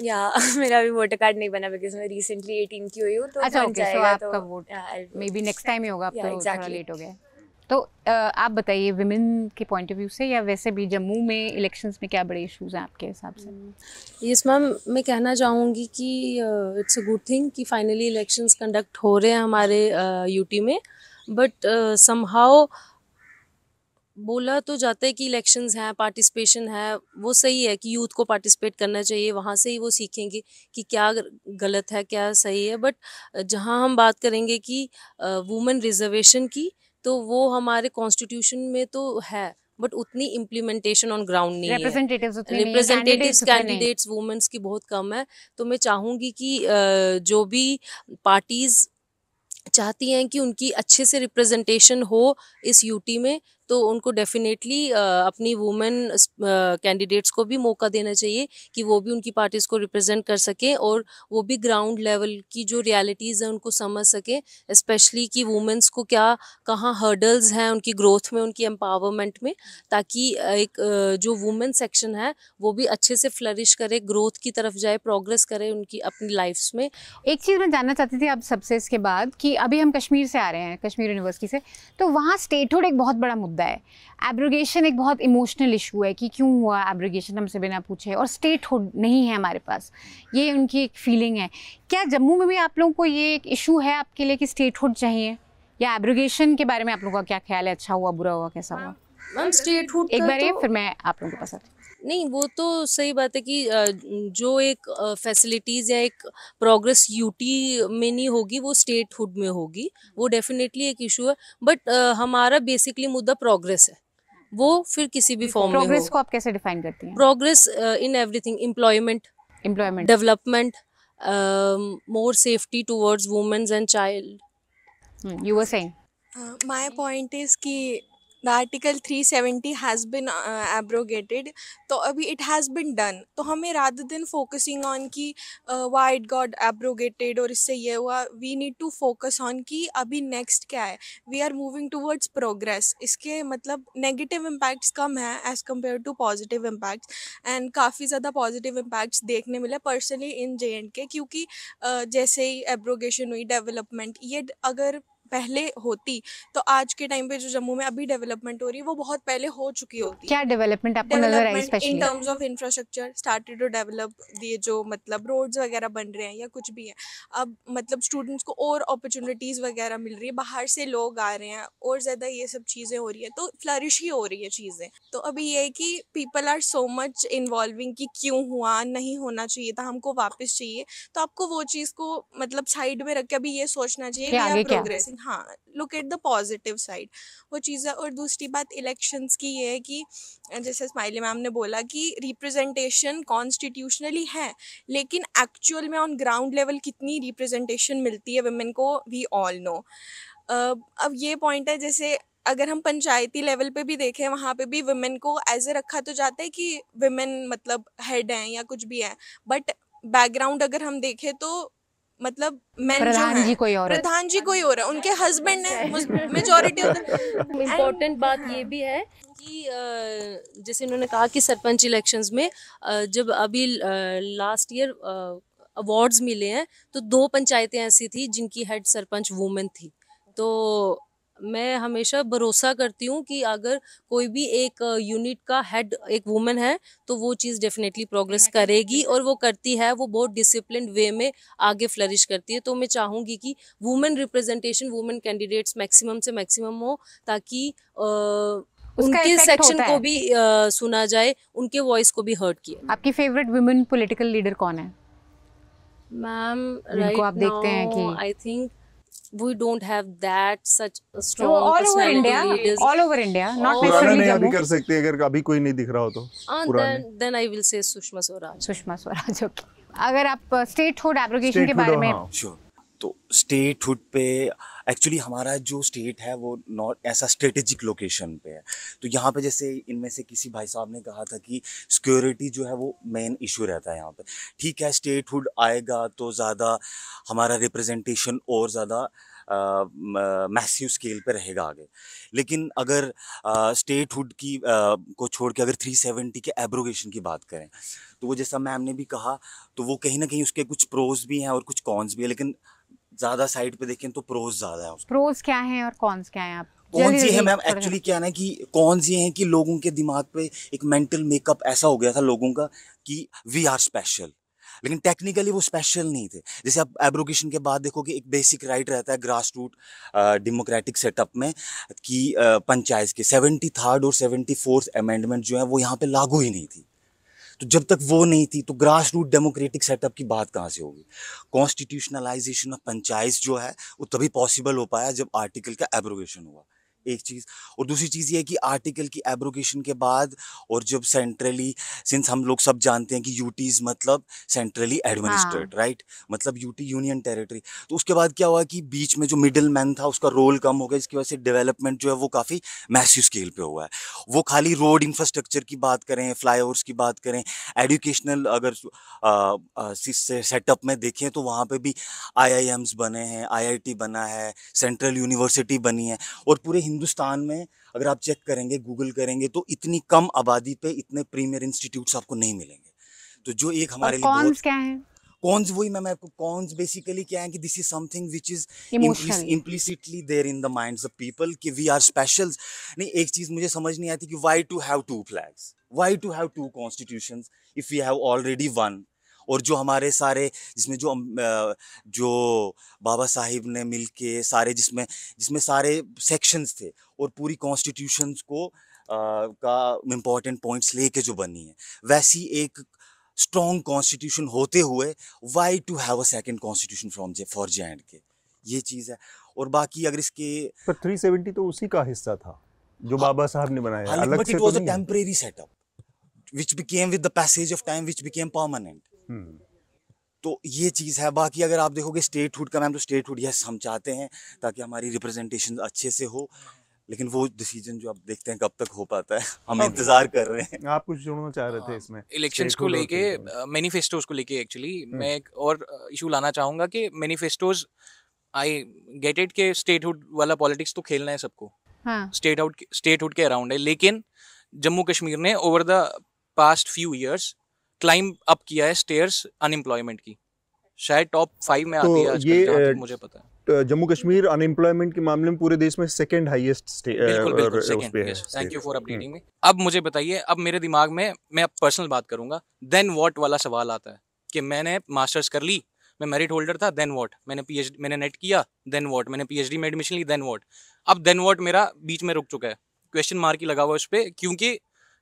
या मेरा अभी वोटर कार्ड नहीं बना बिकॉज़ मैं रिसेंटली 18 की हुई हूँ, तो अच्छा, बन ओके, सो जाएगा। आपका तो vote maybe next time ही होगा, अब तो थोड़ा exactly. लेट हो गया। तो आप बताइए विमेन के पॉइंट ऑफ व्यू से या वैसे भी जम्मू में इलेक्शंस में क्या बड़े इश्यूज हैं आपके हिसाब से? यस मैम, मैं कहना चाहूँगी कि इट्स अ गुड थिंग कि फाइनली इलेक्शंस कंडक्ट हो रहे हैं हमारे यूटी में, बट समहाउ बोला तो जाता है कि इलेक्शंस हैं, पार्टिसिपेशन है, वो सही है कि यूथ को पार्टिसिपेट करना चाहिए, वहाँ से ही वो सीखेंगे कि क्या गलत है क्या सही है। बट जहाँ हम बात करेंगे कि वुमेन रिजर्वेशन की, तो वो हमारे कॉन्स्टिट्यूशन में तो है, बट उतनी इम्प्लीमेंटेशन ऑन ग्राउंड नहीं है। रिप्रेजेंटेटिव्स कैंडिडेट्स वुमेन्स की बहुत कम है। तो मैं चाहूँगी कि जो भी पार्टीज़ चाहती हैं कि उनकी अच्छे से रिप्रेजेंटेशन हो इस यूटी में, तो उनको डेफिनेटली अपनी वुमेन कैंडिडेट्स को भी मौका देना चाहिए कि वो भी उनकी पार्टीज़ को रिप्रेजेंट कर सकें और वो भी ग्राउंड लेवल की जो रियलिटीज़ हैं उनको समझ सकें, स्पेशली कि वुमेन्स को क्या कहाँ हर्डल्स हैं उनकी ग्रोथ में, उनकी एम्पावरमेंट में, ताकि एक जो वुमेन सेक्शन है वो भी अच्छे से फ्लरिश करे, ग्रोथ की तरफ जाए, प्रोग्रेस करे उनकी अपनी लाइफ्स में। एक चीज़ मैं जानना चाहती थी आप सबसे इसके बाद कि अभी हम कश्मीर से आ रहे हैं, कश्मीर यूनिवर्सिटी से, तो वहाँ स्टेटहुड एक बहुत बड़ा मुद्दा है, एब्रोगेशन एक बहुत इमोशनल इशू है कि क्यों हुआ एब्रोगेशन हमसे बिना पूछे, और स्टेटहुड नहीं है हमारे पास, ये उनकी एक फीलिंग है। क्या जम्मू में भी आप लोगों को ये एक इशू है आपके लिए कि स्टेटहुड चाहिए, या एब्रोगेशन के बारे में आप लोगों का क्या ख्याल है, अच्छा हुआ बुरा हुआ कैसा हुआ? मैम स्टेटहुड एक बार ये फिर मैं आप लोगों के पास आती हूँ। नहीं, वो तो सही बात है कि जो एक फैसिलिटीज़ या एक प्रोग्रेस यूटी में नहीं होगी वो स्टेटहुड में होगी, वो डेफिनेटली एक इशू है। बट हमारा बेसिकली मुद्दा प्रोग्रेस है, वो फिर किसी भी फॉर्म में हो। प्रोग्रेस को आप कैसे डिफाइन करती हैं? Progress in everything, employment, development, more safety towards womens and child. You were saying? My point is कि the article 370 has been abrogated, तो अभी it has been done, तो हमें rather than focusing on कि why it got abrogated और इससे ये हुआ, we need to focus on कि अभी next क्या है, we are moving towards progress। इसके मतलब negative impacts कम है as compared to positive impacts, and काफ़ी ज़्यादा positive impacts देखने मिले personally in J&K, क्योंकि जैसे ही abrogation हुई, development ये अगर पहले होती तो आज के टाइम पे जो जम्मू में अभी डेवलपमेंट हो रही है वो बहुत पहले हो चुकी होती। क्या डेवलपमेंट आपको नजर आई specially in terms of infrastructure started to develop, ये जो मतलब रोड्स वगैरह बन रहे हैं या कुछ भी है, अब मतलब स्टूडेंट्स को और अपॉर्चुनिटीज़ वगैरह मिल रही है, बाहर से लोग आ रहे हैं और ज़्यादा ये सब चीज़ें हो रही है, तो फ्लरिश ही हो रही है चीज़ें। तो अभी ये है कि people are so much involving कि क्यों हुआ, नहीं होना चाहिए था, हमको वापस चाहिए, तो आपको वो चीज़ को मतलब साइड में रख के अभी ये सोचना चाहिए वी आर प्रोग्रेसिंग। हाँ, look at the positive side, वो चीज़ है। और दूसरी बात इलेक्शंस की ये है कि जैसे स्माइली मैम ने बोला कि रिप्रेजेंटेशन कॉन्स्टिट्यूशनली है, लेकिन एक्चुअल में ऑन ग्राउंड लेवल कितनी रिप्रेजेंटेशन मिलती है वुमेन को, वी ऑल नो। अब ये पॉइंट है, जैसे अगर हम पंचायती लेवल पे भी देखें, वहाँ पे भी वुमेन को एज ए रखा तो जाता है कि वुमेन मतलब हेड हैं या कुछ भी है, बट बैकग्राउंड अगर हम देखें तो मतलब मेन प्रधान जी कोई और है, उनके हस्बैंड है, मेजॉरिटी इम्पोर्टेंट बात ये भी है कि जैसे इन्होंने कहा कि सरपंच इलेक्शंस में जब अभी लास्ट ईयर अवार्ड्स मिले हैं तो 2 पंचायतें ऐसी थी जिनकी हेड सरपंच वुमेन थी। तो मैं हमेशा भरोसा करती हूँ कि अगर कोई भी एक यूनिट का हेड एक वुमेन है तो वो चीज़ डेफिनेटली प्रोग्रेस करेगी, और वो करती है, वो बहुत डिसिप्लिन वे में आगे फ्लरिश करती है। तो मैं चाहूँगी कि women representation, women candidates maximum से मैक्सिमम हो, ताकि उनके सेक्शन को भी सुना जाए, उनके वॉइस को भी हर्ट किया। आपकी फेवरेट वुमेन पॉलिटिकल लीडर कौन है मैम? जिनको आप देखते हैं कि I think we don't have that such a strong personality leaders all over India, not पुराना necessarily नहीं अभी Jammu। कर सकते अगर अभी कोई नहीं दिख रहा हो तो then I will say Sushma Swaraj. Okay, अगर आप स्टेटहुड एब्रोगेशन के बारे में श्योर, तो स्टेटहुड पे एक्चुअली हमारा जो स्टेट है वो नॉट ऐसा स्ट्रेटेजिक लोकेशन पे है, तो यहाँ पे जैसे इनमें से किसी भाई साहब ने कहा था कि सिक्योरिटी जो है वो मेन इशू रहता है यहाँ पे। ठीक है, स्टेटहुड आएगा तो ज़्यादा हमारा रिप्रेजेंटेशन और ज़्यादा मैसिव स्केल पे रहेगा आगे, लेकिन अगर स्टेटहुड की को छोड़ के अगर 370 के एब्रोगेशन की बात करें तो वो जैसा मैम ने भी कहा, तो वो कहीं ना कहीं उसके कुछ प्रोज भी हैं और कुछ कॉन्स भी है, लेकिन ज़्यादा साइड पे देखें तो प्रोज ज़्यादा है। प्रोज क्या हैं और कॉन्स क्या हैं आप? कौन सी है जल्दी मैम, थोड़ा एक्चुअली क्या ना कि कौन सी हैं कि लोगों के दिमाग पे एक मेंटल मेकअप ऐसा हो गया था लोगों का कि वी आर स्पेशल, लेकिन टेक्निकली वो स्पेशल नहीं थे। जैसे आप एब्रोगेशन के बाद देखो कि एक बेसिक राइट रहता है ग्रास रूट डेमोक्रेटिक सेटअप में कि पंचायत के 73rd और 74th अमेंडमेंट जो है वो यहाँ पे लागू ही नहीं थी। तो जब तक वो नहीं थी तो ग्रास रूट डेमोक्रेटिक सेटअप की बात कहाँ से होगी। कॉन्स्टिट्यूशनलाइजेशन ऑफ पंचायत जो है वो तभी पॉसिबल हो पाया जब आर्टिकल का एब्रोगेशन हुआ, एक चीज़। और दूसरी चीज़ ये है कि आर्टिकल की एब्रोगेशन के बाद और जब सेंट्रली, सिंस हम लोग सब जानते हैं कि यूटीज मतलब सेंट्रली एडमिनिस्ट्रेट, राइट, मतलब यूटी यूनियन टेरिटरी, तो उसके बाद क्या हुआ कि बीच में जो मिडिल मैन था उसका रोल कम हो गया, जिसकी वजह से डेवलपमेंट जो है वो काफ़ी मैसिव स्केल पे हुआ है। वो खाली रोड इंफ्रास्ट्रक्चर की बात करें, फ्लाईओवर्स की बात करें, एजुकेशनल अगर सेटअप में देखें तो वहाँ पे भी IIMs बने हैं, IIT बना है, सेंट्रल यूनिवर्सिटी बनी है। और पूरे हिंदुस्तान में अगर आप चेक करेंगे, गूगल करेंगे, तो इतनी कम आबादी पे इतने प्रीमियर इंस्टीट्यूट्स आपको नहीं मिलेंगे। तो जो एक हमारे लिए बहुत कॉन्स क्या है? कॉन्स, वही मैं आपको कॉन्स बेसिकली क्या है कि this is something which is Emotional. Implicitly there in the minds of people कि वी आर स्पेशल। नहीं, एक चीज मुझे समझ नहीं आती कि why to have two flags, why to have two constitutions if we have already one. और जो हमारे सारे जिसमें जो बाबा साहिब ने मिलके सारे जिसमें सारे सेक्शंस थे और पूरी कॉन्स्टिट्यूशंस को का इम्पोर्टेंट पॉइंट्स लेके जो बनी है, वैसी एक स्ट्रॉन्ग कॉन्स्टिट्यूशन होते हुए why to have a second constitution from for J&K, ये चीज़ है। और बाकी अगर इसके पर 370 तो उसी का हिस्सा था जो बाबा साहब ने बनाया है, अलग बट से इट तो वाज अ नहीं है। Temporary setup which became with the passage of time which became permanent। तो ये चीज़ है। बाकी अगर आप देखोगे स्टेटहुड का मैम, तो स्टेटहुड यस हम चाहते हैं ताकि हमारी रिप्रेजेंटेशन अच्छे से हो, लेकिन वो डिसीजन जो आप देखते हैं कब तक हो पाता है, हम इंतजार कर रहे हैं। आप कुछ जोड़ना चाह रहे थे इसमें इलेक्शंस को लेके, मैनिफेस्टोज को लेके एक्चुअली मैं एक और इशू लाना चाहूँगा कि मैनिफेस्टोज, आई गेट इट के स्टेटहुड वाला पॉलिटिक्स तो खेलना है सबको, हाँ, स्टेटहुड के अराउंड है, लेकिन जम्मू कश्मीर ने over the past few years climb up किया है स्टेयर्स अनएम्प्लॉयमेंट की, शायद टॉप 5 में आती है आजकल जहाँ तक मुझे पता है। जम्मू कश्मीर अनएम्प्लॉयमेंट के मामले में पूरे देश में सेकंड हाईएस्ट बिल्कुल second, thank you for updating me. अब मुझे बताइए, अब मेरे दिमाग में, मैं अब पर्सनल बात करूंगा, देन व्हाट वाला सवाल आता है कि मैंने मास्टर्स कर ली, मैं मेरिट होल्डर था, देन व्हाट, मैंने नेट किया, देन व्हाट, मैंने PhD में एडमिशन ली, देन व्हाट। अब देन व्हाट मेरा बीच में रुक चुका है, क्वेश्चन मार्क ही लगा हुआ उस पर, क्योंकि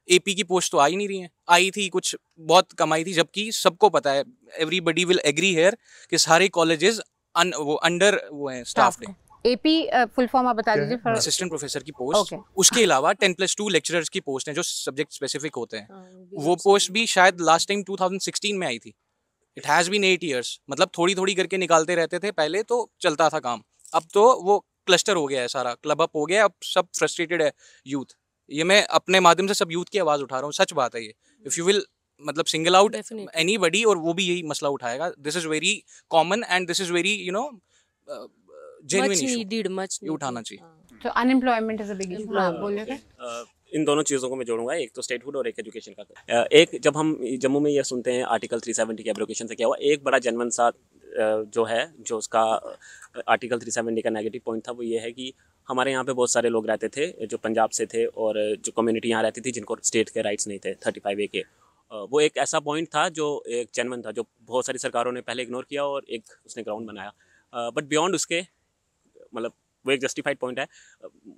AP की पोस्ट तो आ ही नहीं रही है, आई थी कुछ बहुत कम आई थी, जबकि सबको पता है, एवरीबडी विल एग्री हियर कि सारे कॉलेजेस वो अंडर वो हैं स्टाफ्ड हैं। AP फुल फॉर्म आप बता दीजिए फॉर असिस्टेंट प्रोफेसर की पोस्ट, Okay. उसके अलावा 10+2 लेक्चरर्स की पोस्ट हैं जो सब्जेक्ट स्पेसिफिक होते हैं, वो पोस्ट भी शायद लास्ट टाइम 2016 में आई थी। इट हैज़ बीन 8 years, मतलब थोड़ी थोड़ी करके निकालते रहते थे, पहले तो चलता था काम, अब तो वो क्लस्टर हो गया है, सारा क्लब अप हो गया है, अब सब फ्रस्ट्रेटेड है यूथ। ये मैं अपने माध्यम से सब यूथ की आवाज़ उठा रहा हूँ, सच बात है ये। इफ़ यू विल मतलब सिंगल आउट एनीबडी, और वो भी यही मसला उठाएगा, this is very common and this is very genuine issue, ये उठाना चाहिए। तो unemployment is a big issue. हाँ, बोलिए। इन दोनों चीज़ों को मैं जोड़ूंगा, एक तो स्टेटहुड और एक एजुकेशन का। एक, जब हम जम्मू में ये सुनते हैं आर्टिकल 370 के एब्रोगेशन से क्या हुआ, एक बड़ा जनमन सा जो है, जो उसका आर्टिकल 370 का नेगेटिव पॉइंट था, वो ये है कि हमारे यहाँ पे बहुत सारे लोग रहते थे जो पंजाब से थे, और जो कम्युनिटी यहाँ रहती थी जिनको स्टेट के राइट्स नहीं थे 35A के। वो एक ऐसा पॉइंट था जो एक जेन्युइन था, जो बहुत सारी सरकारों ने पहले इग्नोर किया और एक उसने ग्राउंड बनाया। बट बियॉन्ड उसके, मतलब वो एक जस्टिफाइड पॉइंट है,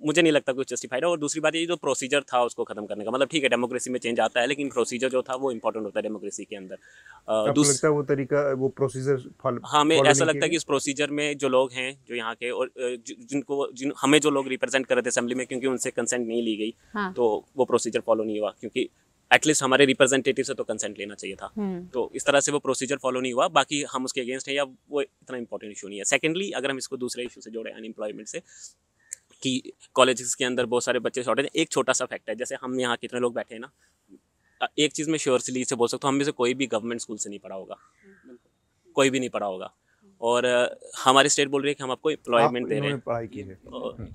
मुझे नहीं लगता कुछ जस्टिफाइड है। और दूसरी बात ये, जो प्रोसीजर था उसको ख़त्म करने का, मतलब ठीक है डेमोक्रेसी में चेंज आता है, लेकिन प्रोसीजर जो था वो इंपॉर्टेंट होता है डेमोक्रेसी के अंदर। आपको लगता है वो तरीका, वो प्रोसीजर हाँ, हमें ऐसा लगता है कि इस प्रोसीजर में जो लोग हैं जो यहाँ के, और हमें जो लोग रिप्रेजेंट कर रहे थे असेंबली में, क्योंकि उनसे कंसेंट नहीं ली गई, हाँ। तो वो प्रोसीजर फॉलो नहीं हुआ, क्योंकि एटलीस्ट हमारे रिप्रेजेंटेटिव से तो कंसेंट लेना चाहिए था। तो इस तरह से वो प्रोसीजर फॉलो नहीं हुआ। बाकी हम उसके अगेंस्ट हैं, या वो इतना इंपॉर्टेंट इशू नहीं है। सेकेंडली, अगर हम इसको दूसरे इशू से जोड़ें, अनएम्प्लॉयमेंट से, कि कॉलेजेस के अंदर बहुत सारे बच्चे शॉर्टेज हैं। एक छोटा सा फैक्ट है, जैसे हम यहाँ कितने लोग बैठे हैं ना, एक चीज़ मैं श्योरली से बोल सकता हूँ, हम में से कोई भी गवर्नमेंट स्कूल से नहीं पढ़ा होगा, कोई भी नहीं पढ़ा होगा। और हमारी स्टेट बोल रही है कि हम आपको एम्प्लॉयमेंट दे रहे हैं, पढ़ाई की है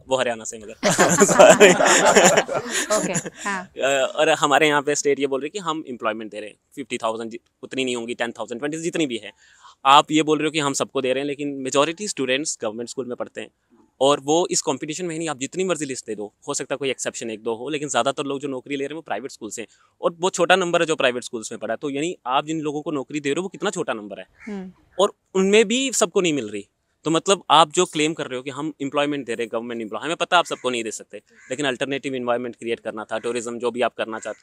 वो हरियाणा से, मगर हाँ। और हमारे यहाँ पे स्टेट ये बोल रही है कि हम एम्प्लॉयमेंट दे रहे हैं 50,000, उतनी नहीं होंगी, 10,000, 20, जितनी भी है। आप ये बोल रहे हो कि हम सबको दे रहे हैं, लेकिन मेजॉरिटी स्टूडेंट्स गवर्नमेंट स्कूल में पढ़ते हैं, और वो इस कंपटीशन में नहीं, आप जितनी मर्जी लिस्ट दे दो, हो सकता है कोई एक्सेप्शन एक दो हो, लेकिन ज़्यादातर लोग जो नौकरी ले रहे हैं वो प्राइवेट स्कूल से हैं, और वो छोटा नंबर है जो प्राइवेट स्कूल्स में पढ़ा है। तो यानी आप जिन लोगों को नौकरी दे रहे हो वो कितना छोटा नंबर है, और उनमें भी सबको नहीं मिल रही। तो मतलब आप जो क्लेम कर रहे हो कि हम एम्प्लॉयमेंट दे रहे हैं, गवर्नमेंट एम्प्लॉय, हमें पता है आप सबको नहीं दे सकते, लेकिन अल्टरनेटिव इन्वायरमेंट क्रिएट करना था, टूरिज्म जो भी आप करना चाहते,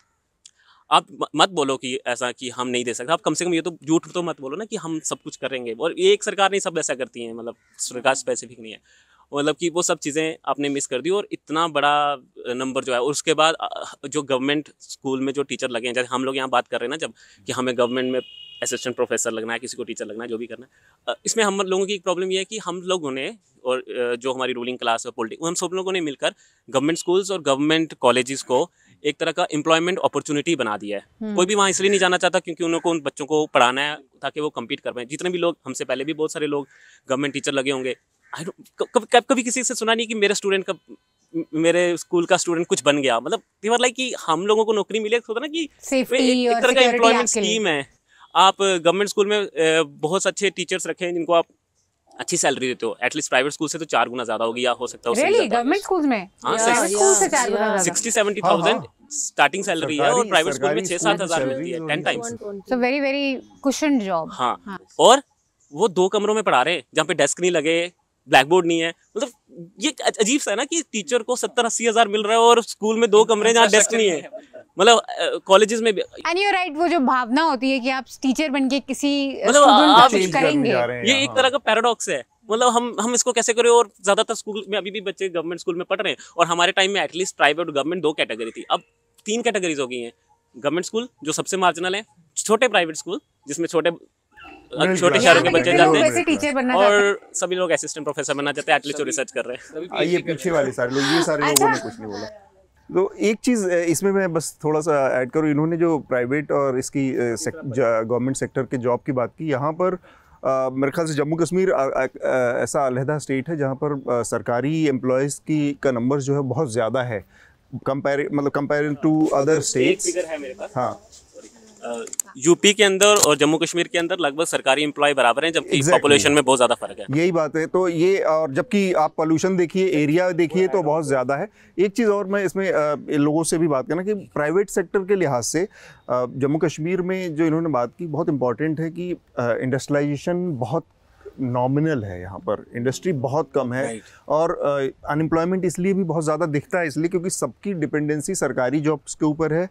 आप मत बोलो कि ऐसा कि हम नहीं दे सकते। आप कम से कम ये तो झूठ तो मत बोलो ना कि हम सब कुछ करेंगे, और ये एक सरकार नहीं, सब ऐसा करती हैं, मतलब सरकार स्पेसिफिक नहीं है, मतलब कि वो सब चीज़ें आपने मिस कर दी। और इतना बड़ा नंबर जो है, और उसके बाद जो गवर्नमेंट स्कूल में जो टीचर लगे हैं, जैसे हम लोग यहाँ बात कर रहे हैं ना जब, कि हमें गवर्नमेंट में असिस्टेंट प्रोफेसर लगना है, किसी को टीचर लगना है, जो भी करना है, इसमें हम लोगों की एक प्रॉब्लम ये है कि हम लोगों ने, और जो हमारी रूलिंग क्लास है पॉलिटिक्स, हम सब लोगों ने मिलकर गवर्नमेंट स्कूल्स और गवर्नमेंट कॉलेजेस को एक तरह का एम्प्लॉयमेंट अपॉर्चुनिटी बना दिया है। कोई भी वहाँ इसलिए नहीं जाना चाहता क्योंकि उनको उन बच्चों को पढ़ाना है ताकि वो कम्पीट कर पाएँ। जितने भी लोग, हमसे पहले भी बहुत सारे लोग गवर्नमेंट टीचर लगे होंगे, कभी किसी से सुना नहीं कि मेरे स्टूडेंट का, मेरे स्कूल का स्टूडेंट कुछ बन गया। मतलब देवर लाइक कि हम लोगों को नौकरी मिले, होता ना कि एक तरह का एम्प्लॉयमेंट स्कीम है। आप गवर्नमेंट स्कूल में बहुत अच्छे टीचर्स रखे हैं जिनको आप अच्छी सैलरी देते हो, एटलीस्ट प्राइवेट स्कूल से तो 4 गुना ज्यादा होगी, या हो सकता है really? गवर्नमेंट स्कूल में 60-70,000 स्टार्टिंग सैलरी है, और प्राइवेट स्कूल में 6-7 हज़ार मिलती है, 10 times. So very very cushion job. हाँ, और वो 2 कमरों में पढ़ा रहे हैं जहाँ पे डेस्क नहीं लगे, ब्लैक बोर्ड नहीं है। मतलब ये अजीब सा है ना कि टीचर को 70-80 हज़ार मिल रहा है और स्कूल में 2 कमरे जहाँ डेस्क नहीं है। मतलब कॉलेजेस में भी एंड यू राइट, वो जो भावना होती है कि आप टीचर बन के किसी मतलब आप करेंगे, ये एक तरह का पैराडॉक्स है। मतलब हम इसको कैसे करें, और ज्यादातर स्कूल में अभी भी बच्चे गवर्नमेंट स्कूल में पढ़ रहे हैं, और हमारे टाइम में एटलीस्ट प्राइवेट और गवर्नमेंट 2 कैटेगरी थी, अब 3 कैटेगरीज हो गई हैं। गवर्नमेंट स्कूल जो सबसे मार्जिनल है, छोटे प्राइवेट स्कूल जिसमें छोटे शहरों के बच्चे जाते हैं, और सभी लोग असिस्टेंट प्रोफेसर बनना चाहते हैं, एटलीस्ट जो रिसर्च कर रहे हैं। ये पीछे वाले सारे लोग, ये सारे लोगों ने कुछ नहीं बोला। तो एक चीज़ इसमें मैं बस थोड़ा सा ऐड करूँ, इन्होंने जो प्राइवेट और इसकी गवर्नमेंट सेक्टर के जॉब की बात की, यहाँ पर मेरे ख्याल से जम्मू कश्मीर ऐसा अलहदा स्टेट है जहाँ पर सरकारी एम्प्लॉयज़ का नंबर जो है बहुत ज़्यादा है, कंपेयर टू अदर स्टेट्स। हाँ, यूपी के अंदर और जम्मू कश्मीर के अंदर लगभग सरकारी एम्प्लॉय बराबर हैं, जबकि पॉपुलेशन में बहुत ज़्यादा फर्क है। यही बात है। तो ये, और जबकि आप पॉल्यूशन देखिए, एरिया देखिए, तो बहुत ज़्यादा है। एक चीज़ और मैं इसमें लोगों से भी बात करना कि प्राइवेट सेक्टर के लिहाज से जम्मू कश्मीर में जो इन्होंने बात की बहुत इंपॉर्टेंट है कि इंडस्ट्रियलाइजेशन बहुत नॉमिनल है, यहाँ पर इंडस्ट्री बहुत कम है, और अनएम्प्लॉयमेंट इसलिए भी बहुत ज़्यादा दिखता है, इसलिए क्योंकि सबकी डिपेंडेंसी सरकारी जॉब्स के ऊपर है,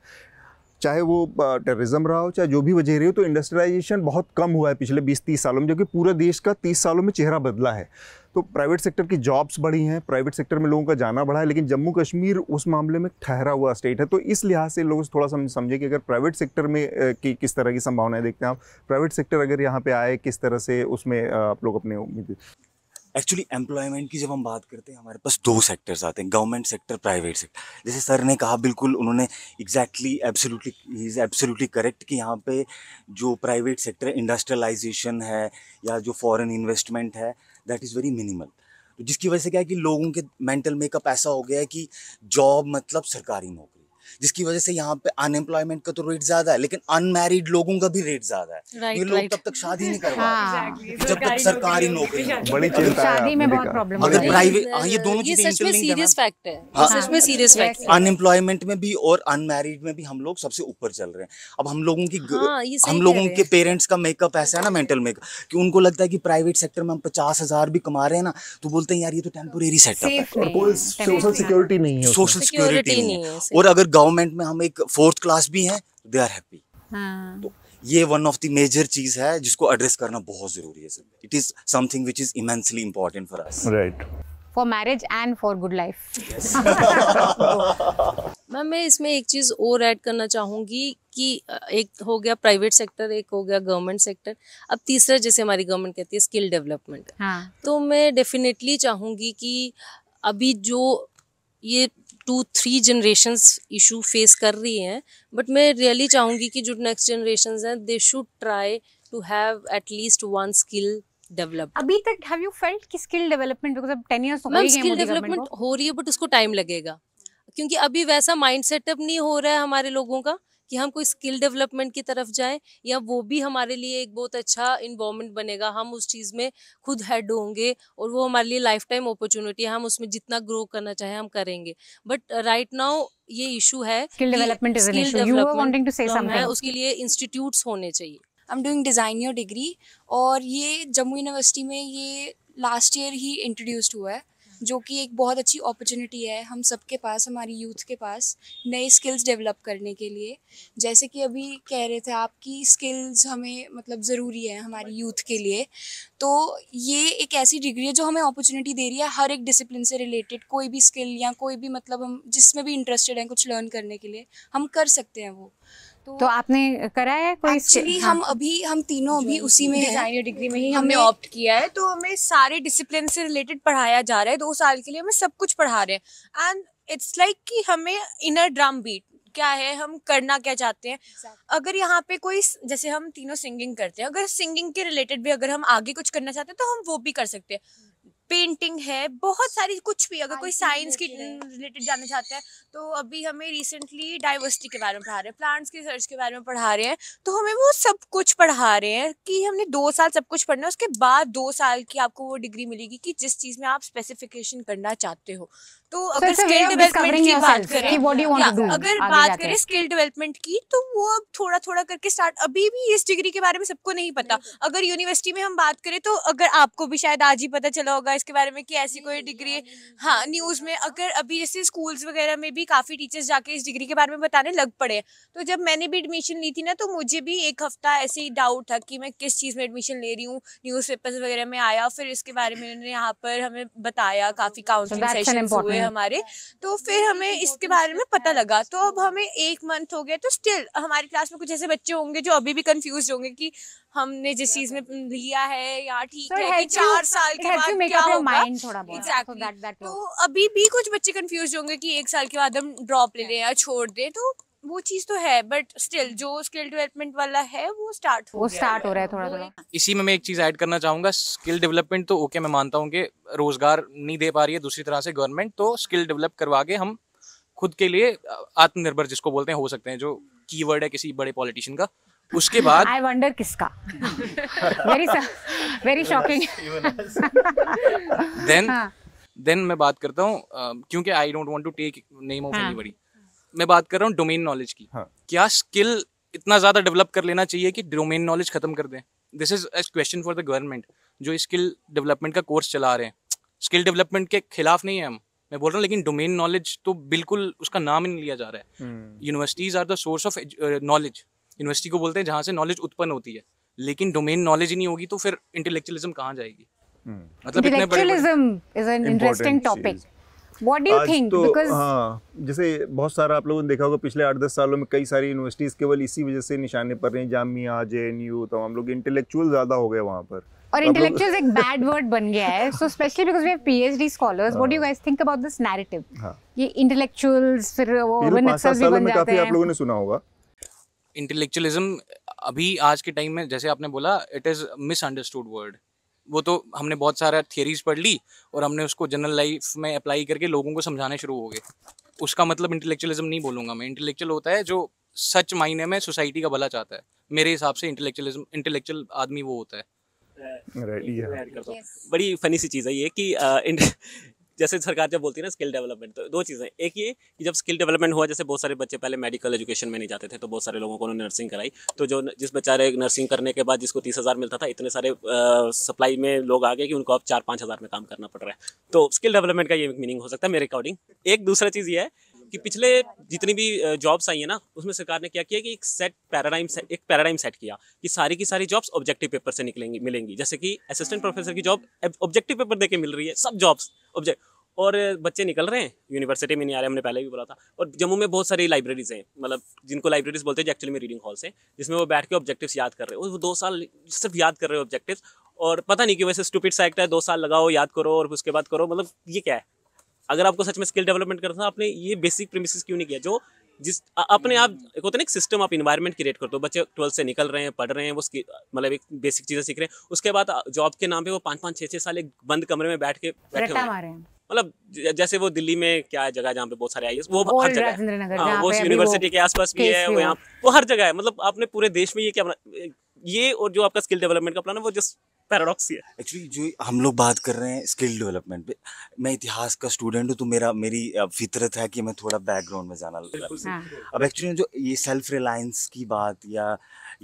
चाहे वो टेररिज्म रहा हो, चाहे जो भी वजह रही हो। तो इंडस्ट्रियलाइजेशन बहुत कम हुआ है पिछले 20-30 सालों में, जो कि पूरे देश का 30 सालों में चेहरा बदला है। तो प्राइवेट सेक्टर की जॉब्स बढ़ी हैं, प्राइवेट सेक्टर में लोगों का जाना बढ़ा है, लेकिन जम्मू कश्मीर उस मामले में ठहरा हुआ स्टेट है। तो इस लिहाज से लोग थोड़ा समझे कि अगर प्राइवेट सेक्टर में की किस तरह की संभावनाएं देखते हैं आप, प्राइवेट सेक्टर अगर यहाँ पे आए, किस तरह से उसमें आप लोग अपने उम्मीद। एक्चुअली एम्प्लॉयमेंट की जब हम बात करते हैं, हमारे पास 2 सेक्टर्स आते हैं, गवर्नमेंट सेक्टर, प्राइवेट सेक्टर। जैसे सर ने कहा, बिल्कुल उन्होंने एब्सोल्युटली करेक्ट कि यहाँ पे जो प्राइवेट सेक्टर इंडस्ट्रियलाइजेशन है या जो फॉरेन इन्वेस्टमेंट है, दैट इज़ वेरी मिनिमल। तो जिसकी वजह से क्या है कि लोगों के मेंटल मेकअप ऐसा हो गया है कि जॉब मतलब सरकारी नौकरी, जिसकी वजह से यहाँ पे अनएम्प्लॉयमेंट का तो रेट ज्यादा है, लेकिन अनमैरिड लोगों का भी रेट ज्यादा है। ये लोग तब तक शादी नहीं करवाते जब तक सरकारी नौकरी। बड़ी चिंता है, शादी में बहुत प्रॉब्लम। अगर प्राइवेट, ये दोनों चीजें सच में सीरियस फैक्ट है, सच में सीरियस फैक्ट है। अनएम्प्लॉयमेंट में भी और अनमैरिड में भी हम लोग सबसे ऊपर चल रहे हैं। अब हम लोगों के पेरेंट्स का मेकअप ऐसा है ना, मेंटल मेकअप, कि उनको लगता है कि प्राइवेट सेक्टर में हम 50,000 भी कमा रहे हैं ना, तो बोलते हैं यार ये तो टेम्पोरेरी सेटअप है, कोई सोशल सिक्योरिटी नहीं है, सोशल सिक्योरिटी नहीं है। और अगर गवर्नमेंट में हम एक 4th क्लास भी हैं, दे आर हैप्पी। तो ये वन ऑफ द मेजर चीज है जिसको एड्रेस करना बहुत जरूरी है sir. It is something which is immensely important for us, right, for marriage and for good life. Ma'am, मैं इसमें एक चीज़ और ऐड करना चाहूँगी कि एक हो गया प्राइवेट सेक्टर, एक हो गया गवर्नमेंट सेक्टर, अब तीसरा जैसे हमारी गवर्नमेंट कहती है स्किल डेवलपमेंट। तो मैं डेफिनेटली चाहूँगी कि अभी जो ये 2-3 जनरेशंस इशू फेस कर रही हैं, बट मैं रियली चाहूँगी कि जो नेक्स्ट जनरेशंस हैं, they should try to have at least 1 skill develop. अभी तक हैव यू फेल्ट कि स्किल डेवलपमेंट, बिकॉज़ अब 10 इयर्स हो गए हैं, स्किल डेवलपमेंट हो रही है, बट उसको टाइम लगेगा, क्योंकि अभी वैसा माइंड सेटअप नहीं हो रहा है हमारे लोगों का कि हम कोई स्किल डेवलपमेंट की तरफ जाएं, या वो भी हमारे लिए एक बहुत अच्छा इन्वायरमेंट बनेगा, हम उस चीज़ में खुद हेड होंगे और वो हमारे लिए लाइफ टाइम अपॉर्चुनिटी है, हम उसमें जितना ग्रो करना चाहें हम करेंगे। बट राइट नाउ ये इशू है स्किल कि development is an skill issue, you were development wanting to say कम है, समथिंग। उसके लिए इंस्टीट्यूट्स होने चाहिए। I am doing design your degree, और ये जम्मू यूनिवर्सिटी में ये लास्ट ईयर ही इंट्रोड्यूस्ड हुआ है, जो कि एक बहुत अच्छी अपॉर्चुनिटी है हम सबके पास, हमारी यूथ के पास नए स्किल्स डेवलप करने के लिए। जैसे कि अभी कह रहे थे आप कि स्किल्स हमें मतलब ज़रूरी है हमारी यूथ के लिए, तो ये एक ऐसी डिग्री है जो हमें अपॉर्चुनिटी दे रही है हर एक डिसिप्लिन से रिलेटेड कोई भी स्किल या कोई भी मतलब हम जिसमें भी इंटरेस्टेड हैं कुछ लर्न करने के लिए हम कर सकते हैं वो। तो आपने करा है कोई एक्चुअली हम तीनों अभी उसी में डिजाइनर डिग्री में ही हमने ऑप्ट किया है, तो हमें सारे डिसिप्लिन से रिलेटेड पढ़ाया जा रहा है। 2 साल के लिए हमें सब कुछ पढ़ा रहे हैं एंड इट्स लाइक कि हमें इनर ड्रम बीट क्या है, हम करना क्या चाहते हैं। अगर यहाँ पे कोई, जैसे हम तीनों सिंगिंग करते हैं, अगर सिंगिंग के रिलेटेड भी अगर हम आगे कुछ करना चाहते हैं तो हम वो भी कर सकते हैं। पेंटिंग है, बहुत सारी कुछ भी, अगर कोई साइंस की रिलेटेड जानना चाहता है तो अभी हमें रिसेंटली डाइवर्सिटी के बारे में पढ़ा रहे हैं, प्लांट्स की रिसर्च के बारे में पढ़ा रहे हैं, तो हमें वो सब कुछ पढ़ा रहे हैं कि हमने 2 साल सब कुछ पढ़ना है, उसके बाद 2 साल की आपको वो डिग्री मिलेगी कि जिस चीज़ में आप स्पेसिफिकेशन करना चाहते हो। तो अगर स्किल डेवलपमेंट की बात करें, अगर बात करें स्किल डेवलपमेंट की, तो वो अब थोड़ा थोड़ा करके स्टार्ट, अभी भी इस डिग्री के बारे में सबको नहीं पता। अगर यूनिवर्सिटी में हम बात करें तो अगर आपको भी शायद आज ही पता चला होगा इसके बारे में कि ऐसी कोई डिग्री है, हाँ न्यूज़ में। अगर अभी जैसे स्कूल्स वगैरह में भी काफ़ी टीचर्स जाके इस डिग्री के बारे में बताने लग पड़े हैं। तो जब मैंने भी एडमिशन ली थी ना, तो मुझे भी 1 हफ्ता ऐसे ही डाउट था कि मैं किस चीज़ में एडमिशन ले रही हूँ। न्यूज़पेपर्स वगैरह में आया, फिर इसके बारे में उन्होंने यहाँ पर हमें बताया, काफ़ी काउंसलिंग सेशंस हुए हमारे, तो फिर हमें इसके बारे में पता लगा। तो अब हमें 1 मंथ हो गया, तो स्टिल हमारी क्लास में कुछ ऐसे बच्चे होंगे जो अभी भी कंफ्यूज होंगे कि हमने जिस चीज में लिया है या ठीक है कि 4 साल के बाद क्या होगा। Exactly. तो अभी भी कुछ बच्चे कंफ्यूज होंगे कि 1 साल के बाद हम ड्रॉप ले लें या छोड़ दें, तो वो चीज तो है, बट स्टिल जो स्किल डेवलपमेंट वाला है वो स्टार्ट हो रहा है थोड़ा। इसी में मैं एक चीज़ ऐड करना चाहूँगा। स्किल डेवलपमेंट तो ओके, मैं मानता हूँ कि रोज़गार नहीं दे पा रही है दूसरी तरह से गवर्नमेंट, तो स्किल डेवलप करवा के हम खुद के लिए आत्मनिर्भर जिसको बोलते हैं हो सकते हैं, जो कीवर्ड है किसी बड़े पॉलिटिशियन का। उसके बाद आई वंडर किसका वेरी शॉकिंग। देन मैं बात करता हूँ, क्योंकि I don't want to take name of anybody, मैं बात कर रहा हूँ डोमेन नॉलेज की। क्या स्किल इतना ज़्यादा डेवलप कर लेना चाहिए कि डोमेन नॉलेज खत्म कर दें? This is a question for the government जो स्किल डेवलपमेंट का कोर्स चला रहे हैं। स्किल डेवलपमेंट के खिलाफ नहीं है हम, मैं बोल रहा हूँ, लेकिन डोमेन नॉलेज तो बिल्कुल उसका नाम ही नहीं लिया जा रहा है। Universities are the source of knowledge, university को बोलते हैं जहाँ से नॉलेज उत्पन्न होती है, लेकिन डोमेन नॉलेज ही नहीं होगी तो फिर इंटेलेक्चुअलिज्म कहाँ जाएगी? मतलब intellectualism is an interesting topic. What do you think? तो, Because जैसे बहुत सारा आप लोगों ने देखा होगा पिछले 8-10 सालों में कई सारी यूनिवर्सिटीज़ केवल इसी वजह से निशाने पर रही हैं, जामिया, JNU, तो हम लोग इंटेलेक्चुअल ज़्यादा हो गए वहाँ पर। और इंटेलेक्चुअल एक बैड वर्ड बन गया है, so especially because we have PhD scholars, what do you guys think about this narrative? ये इंटेलेक्चुअल्स फिर वो 5-7 सालों में काफ़ी आप लोगों ने सुना होगा। इंटेलेक्चुअलिज्म अभी आज के टाइम में, जैसे आपने बोला, इट इज़ मिसअंडरस्टूड वर्ड। वो तो हमने बहुत सारा थियरीज पढ़ ली और हमने उसको जनरल लाइफ में अप्लाई करके लोगों को समझाने शुरू हो गए। उसका मतलब इंटेलेक्चुअलिज्म नहीं बोलूँगा मैं। इंटेलेक्चुअल होता है जो सच मायने में सोसाइटी का भला चाहता है। मेरे हिसाब से इंटेलेक्चुअल आदमी वो होता है। बड़ी फनी सी चीज़ है ये कि जैसे सरकार जब बोलती है ना स्किल डेवलपमेंट, तो 2 चीज़ें। एक ये कि जब स्किल डेवलपमेंट हुआ, जैसे बहुत सारे बच्चे पहले मेडिकल एजुकेशन में नहीं जाते थे, तो बहुत सारे लोगों को उन्होंने नर्सिंग कराई, तो जो जिस बेचारे नर्सिंग करने के बाद जिसको 30,000 मिलता था, इतने सारे सप्लाई में लोग आ गए कि उनको अब 4-5 हज़ार में काम करना पड़ रहा है। तो स्किल डेवलपमेंट का ये मीनिंग हो सकता है मेरे अकॉर्डिंग। एक दूसरा चीज़ ये है कि पिछले जितनी भी जॉब्स आई है ना, उसमें सरकार ने क्या किया कि एक पैराडाइम सेट किया कि सारी की सारी जॉब्स ऑब्जेक्टिव पेपर से मिलेंगी। जैसे कि असिस्टेंट प्रोफेसर की जॉब ऑब्जेक्टिव पेपर दे के मिल रही है, सब जॉब्स ऑब्जेक्ट, और बच्चे निकल रहे हैं, यूनिवर्सिटी में नहीं आ रहे, हमने पहले भी बोला था। और जम्मू में बहुत सारी लाइब्रेरीज हैं, मतलब जिनको लाइब्रेरीज बोलते हैं, जो एक्चुअली में रीडिंग हॉल्स हैं, जिसमें वो बैठ के ऑब्जेक्टिव्स याद कर रहे हो। वो 2 साल सिर्फ याद कर रहे हो ऑब्जेक्टिव्स, और पता नहीं कि वैसे स्टूपिड सा एक्ट है, 2 साल लगाओ, याद करो और उसके बाद करो। मतलब ये क्या है? अगर आपको सच में स्किल डेवलपमेंट करना था, आपने ये बेसिक प्रीमिसेस क्यों नहीं किया? जो जिस अपने आप एक होता है ना, एक सिस्टम, आप इन्वायरमेंट क्रिएट कर दो। बच्चे 12th से निकल रहे हैं, पढ़ रहे हैं, वो मतलब एक बेसिक चीज़ें सीख रहे हैं, उसके बाद जॉब के नाम पे वो 5-5, 6-6 साल एक बंद कमरे में बैठ के बैठे हुए हैं। मतलब जैसे वो दिल्ली में क्या है जगह जहाँ पे बहुत सारे आईएएस, वो हर ओल्ड जगह राजेंद्र नगर, है। हाँ, जहाँ वो पे अभी यूनिवर्सिटी के आसपास भी केस है, भी वो हुआ। यहाँ वो हर जगह है। मतलब आपने पूरे देश में ये क्या ये और जो आपका स्किल डेवलपमेंट का प्लान है वो जस्ट पैराडॉक्स ही है। एक्चुअली जो हम लोग बात कर रहे हैं स्किल डेवलपमेंट पे, मैं इतिहास का स्टूडेंट हूँ तो मेरी फितरत है कि मैं थोड़ा बैकग्राउंड में जाना हाँ। अब एक्चुअली जो ये सेल्फ रिलायंस की बात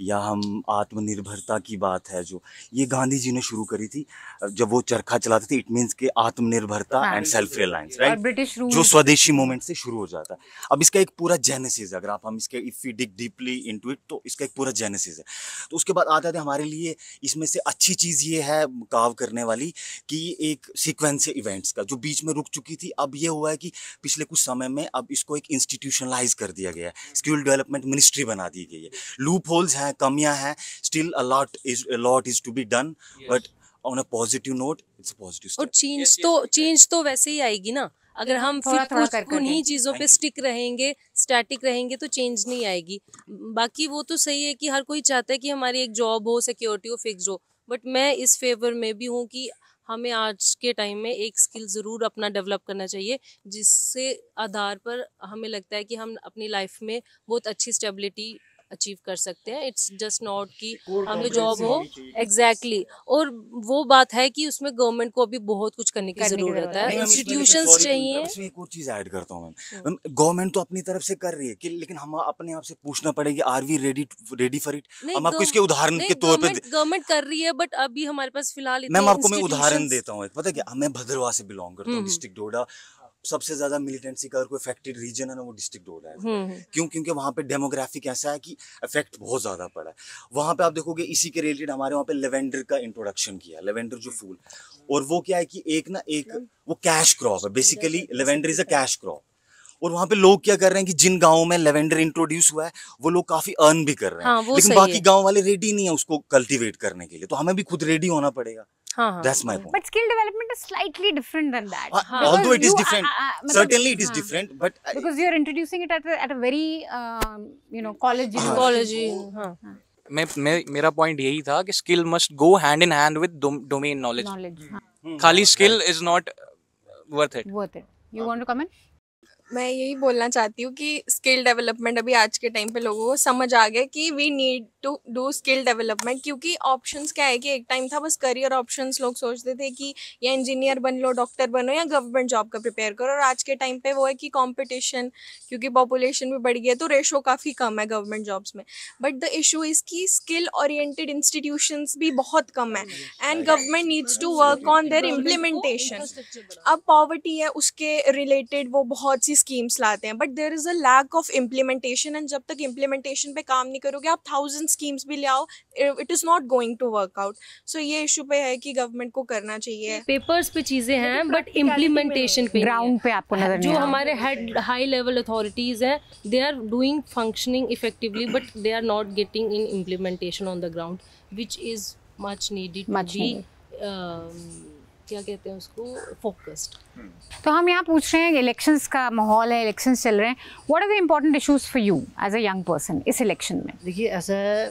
या हम आत्मनिर्भरता की बात है, जो ये गांधी जी ने शुरू करी थी जब वो चरखा चलाते थे। इट मीन्स के आत्मनिर्भरता हाँ। एंड सेल्फ रिलायंस, और राइट, ब्रिटिश रूल जो स्वदेशी मूवमेंट से शुरू हो जाता है। अब इसका एक पूरा जेनेसिस, अगर हम इसके if we dig deeply into it, तो इसका एक पूरा जेनेसिस है। तो उसके बाद आता है हमारे लिए इसमें से अच्छी चीज़ ये है काव करने वाली कि एक सीक्वेंस है इवेंट्स का जो बीच में रुक चुकी थी। अब ये हुआ है कि पिछले कुछ समय में अब इसको एक इंस्टीट्यूशनलाइज कर दिया गया है, स्किल डेवलपमेंट मिनिस्ट्री बना दी गई है। लूप होल्स हैं, कमियां हैं, still a lot is to be done, but on a positive note it's a positive और स्टेप। चेंज तो वैसे ही आएगी ना, अगर हम थोड़ा फिर थोड़ा कुछ कर उन्हीं करके। चीज़ों पे स्टिक रहेंगे, स्टैटिक रहेंगे तो चेंज नहीं आएगी। बाकी वो तो सही है कि हर कोई चाहता है कि हमारी एक जॉब हो, सिक्योरिटी हो, फिक्स्ड हो, बट मैं इस फेवर में भी हूँ कि हमें आज के टाइम में एक स्किल ज़रूर अपना डेवलप करना चाहिए, जिससे आधार पर हमें लगता है कि हम अपनी लाइफ में बहुत अच्छी स्टेबिलिटी अचीव कर सकते हैं। इट्स जस्ट नॉट कि हमें जॉब हो, एग्जैक्टली और वो बात है कि उसमें गवर्नमेंट को अभी बहुत कुछ करने की ज़रूरत है, इंस्टीट्यूशंस चाहिए। इसमें एक और चीज ऐड करता हूँ मैम, गवर्नमेंट तो अपनी तरफ से कर रही है कि, लेकिन हम अपने आप से पूछना पड़ेगा, are we ready for it. हम आपको इसके उदाहरण के तौर पे गवर्नमेंट कर रही है, बट अभी हमारे पास फिलहाल मैम आपको मैं उदाहरण देता हूँ। पता क्या, मैं भद्रवाह से बिलोंग करता हूँ, डिस्ट्रिक्ट डोडा। सबसे ज्यादा मिलिटेंसी का कोई अफेक्टेड रीजन है ना, वो डिस्ट्रिक्ट डोडा है। क्यों? क्योंकि वहाँ पे डेमोग्राफिक ऐसा है कि इफेक्ट बहुत ज्यादा पड़ा है। वहाँ पे आप देखोगे इसी के रिलेटेड हमारे वहाँ पे लेवेंडर का इंट्रोडक्शन किया, लेवेंडर जो फूल, और वो क्या है कि एक वो कैश क्रॉप है basically. Lavender is a cash crop. और वहाँ पे लोग क्या कर रहे हैं कि जिन गाँव में लेवेंडर इंट्रोड्यूस हुआ है वो लोग काफी अर्न भी कर रहे हैं, हाँ, लेकिन बाकी गाँव वाले रेडी नहीं है उसको कल्टीवेट करने के लिए। तो हमें भी खुद रेडी होना पड़ेगा। That's my point. But skill development is slightly different than that. Although it is you- different, मतलब- certainly it is हाँ. different, but Because you're introducing it at a very college. College, हाँ। मेरा पॉइंट यही था कि skill must go hand in hand with domain knowledge. Knowledge. हाँ. खाली skill is not worth it. Worth it. You want to comment? मैं यही बोलना चाहती हूँ कि स्किल डेवलपमेंट अभी आज के टाइम पे लोगों को समझ आ गया कि we need to do skill development, क्योंकि ऑप्शंस क्या है कि एक टाइम था बस करियर ऑप्शंस, लोग सोचते थे कि या इंजीनियर बन लो, डॉक्टर बनो, या गवर्नमेंट जॉब का प्रिपेयर करो। और आज के टाइम पे वो है कि कंपटीशन, क्योंकि पॉपुलेशन भी बढ़ गई है तो रेशो काफ़ी कम है गवर्नमेंट जॉब्स में। बट द इशू इज़ कि स्किल ओरिएंटेड इंस्टीट्यूशंस भी बहुत कम है and government needs to work on their implementation. अब पॉवर्टी है, उसके रिलेटेड वो बहुत सी स्कीम्स लाते हैं, but there is a lack of implementation. And जब तक इम्प्लीमेंटेशन पे काम नहीं करोगे, आप 1000 स्कीम्स भी ले आओ, it is not going to work out. So ये इशू पे है कि गवर्नमेंट को करना चाहिए। पेपर्स पे चीज़ें हैं बट इम्प्लीमेंटेशन पे Ground पे आपको नजर जो नहीं आ रहा। हमारे हेड हाई लेवल अथॉरिटीज़ हैं, they are doing functioning effectively but they are not getting in implementation on the ground, which is much needed to be क्या कहते हैं उसको, फोकस्ड। तो हम यहाँ पूछ रहे हैं, इलेक्शंस का माहौल है, इलेक्शंस चल रहे हैं, what are the important issues for you as a young person इस इलेक्शन में? देखिए ऐसा है,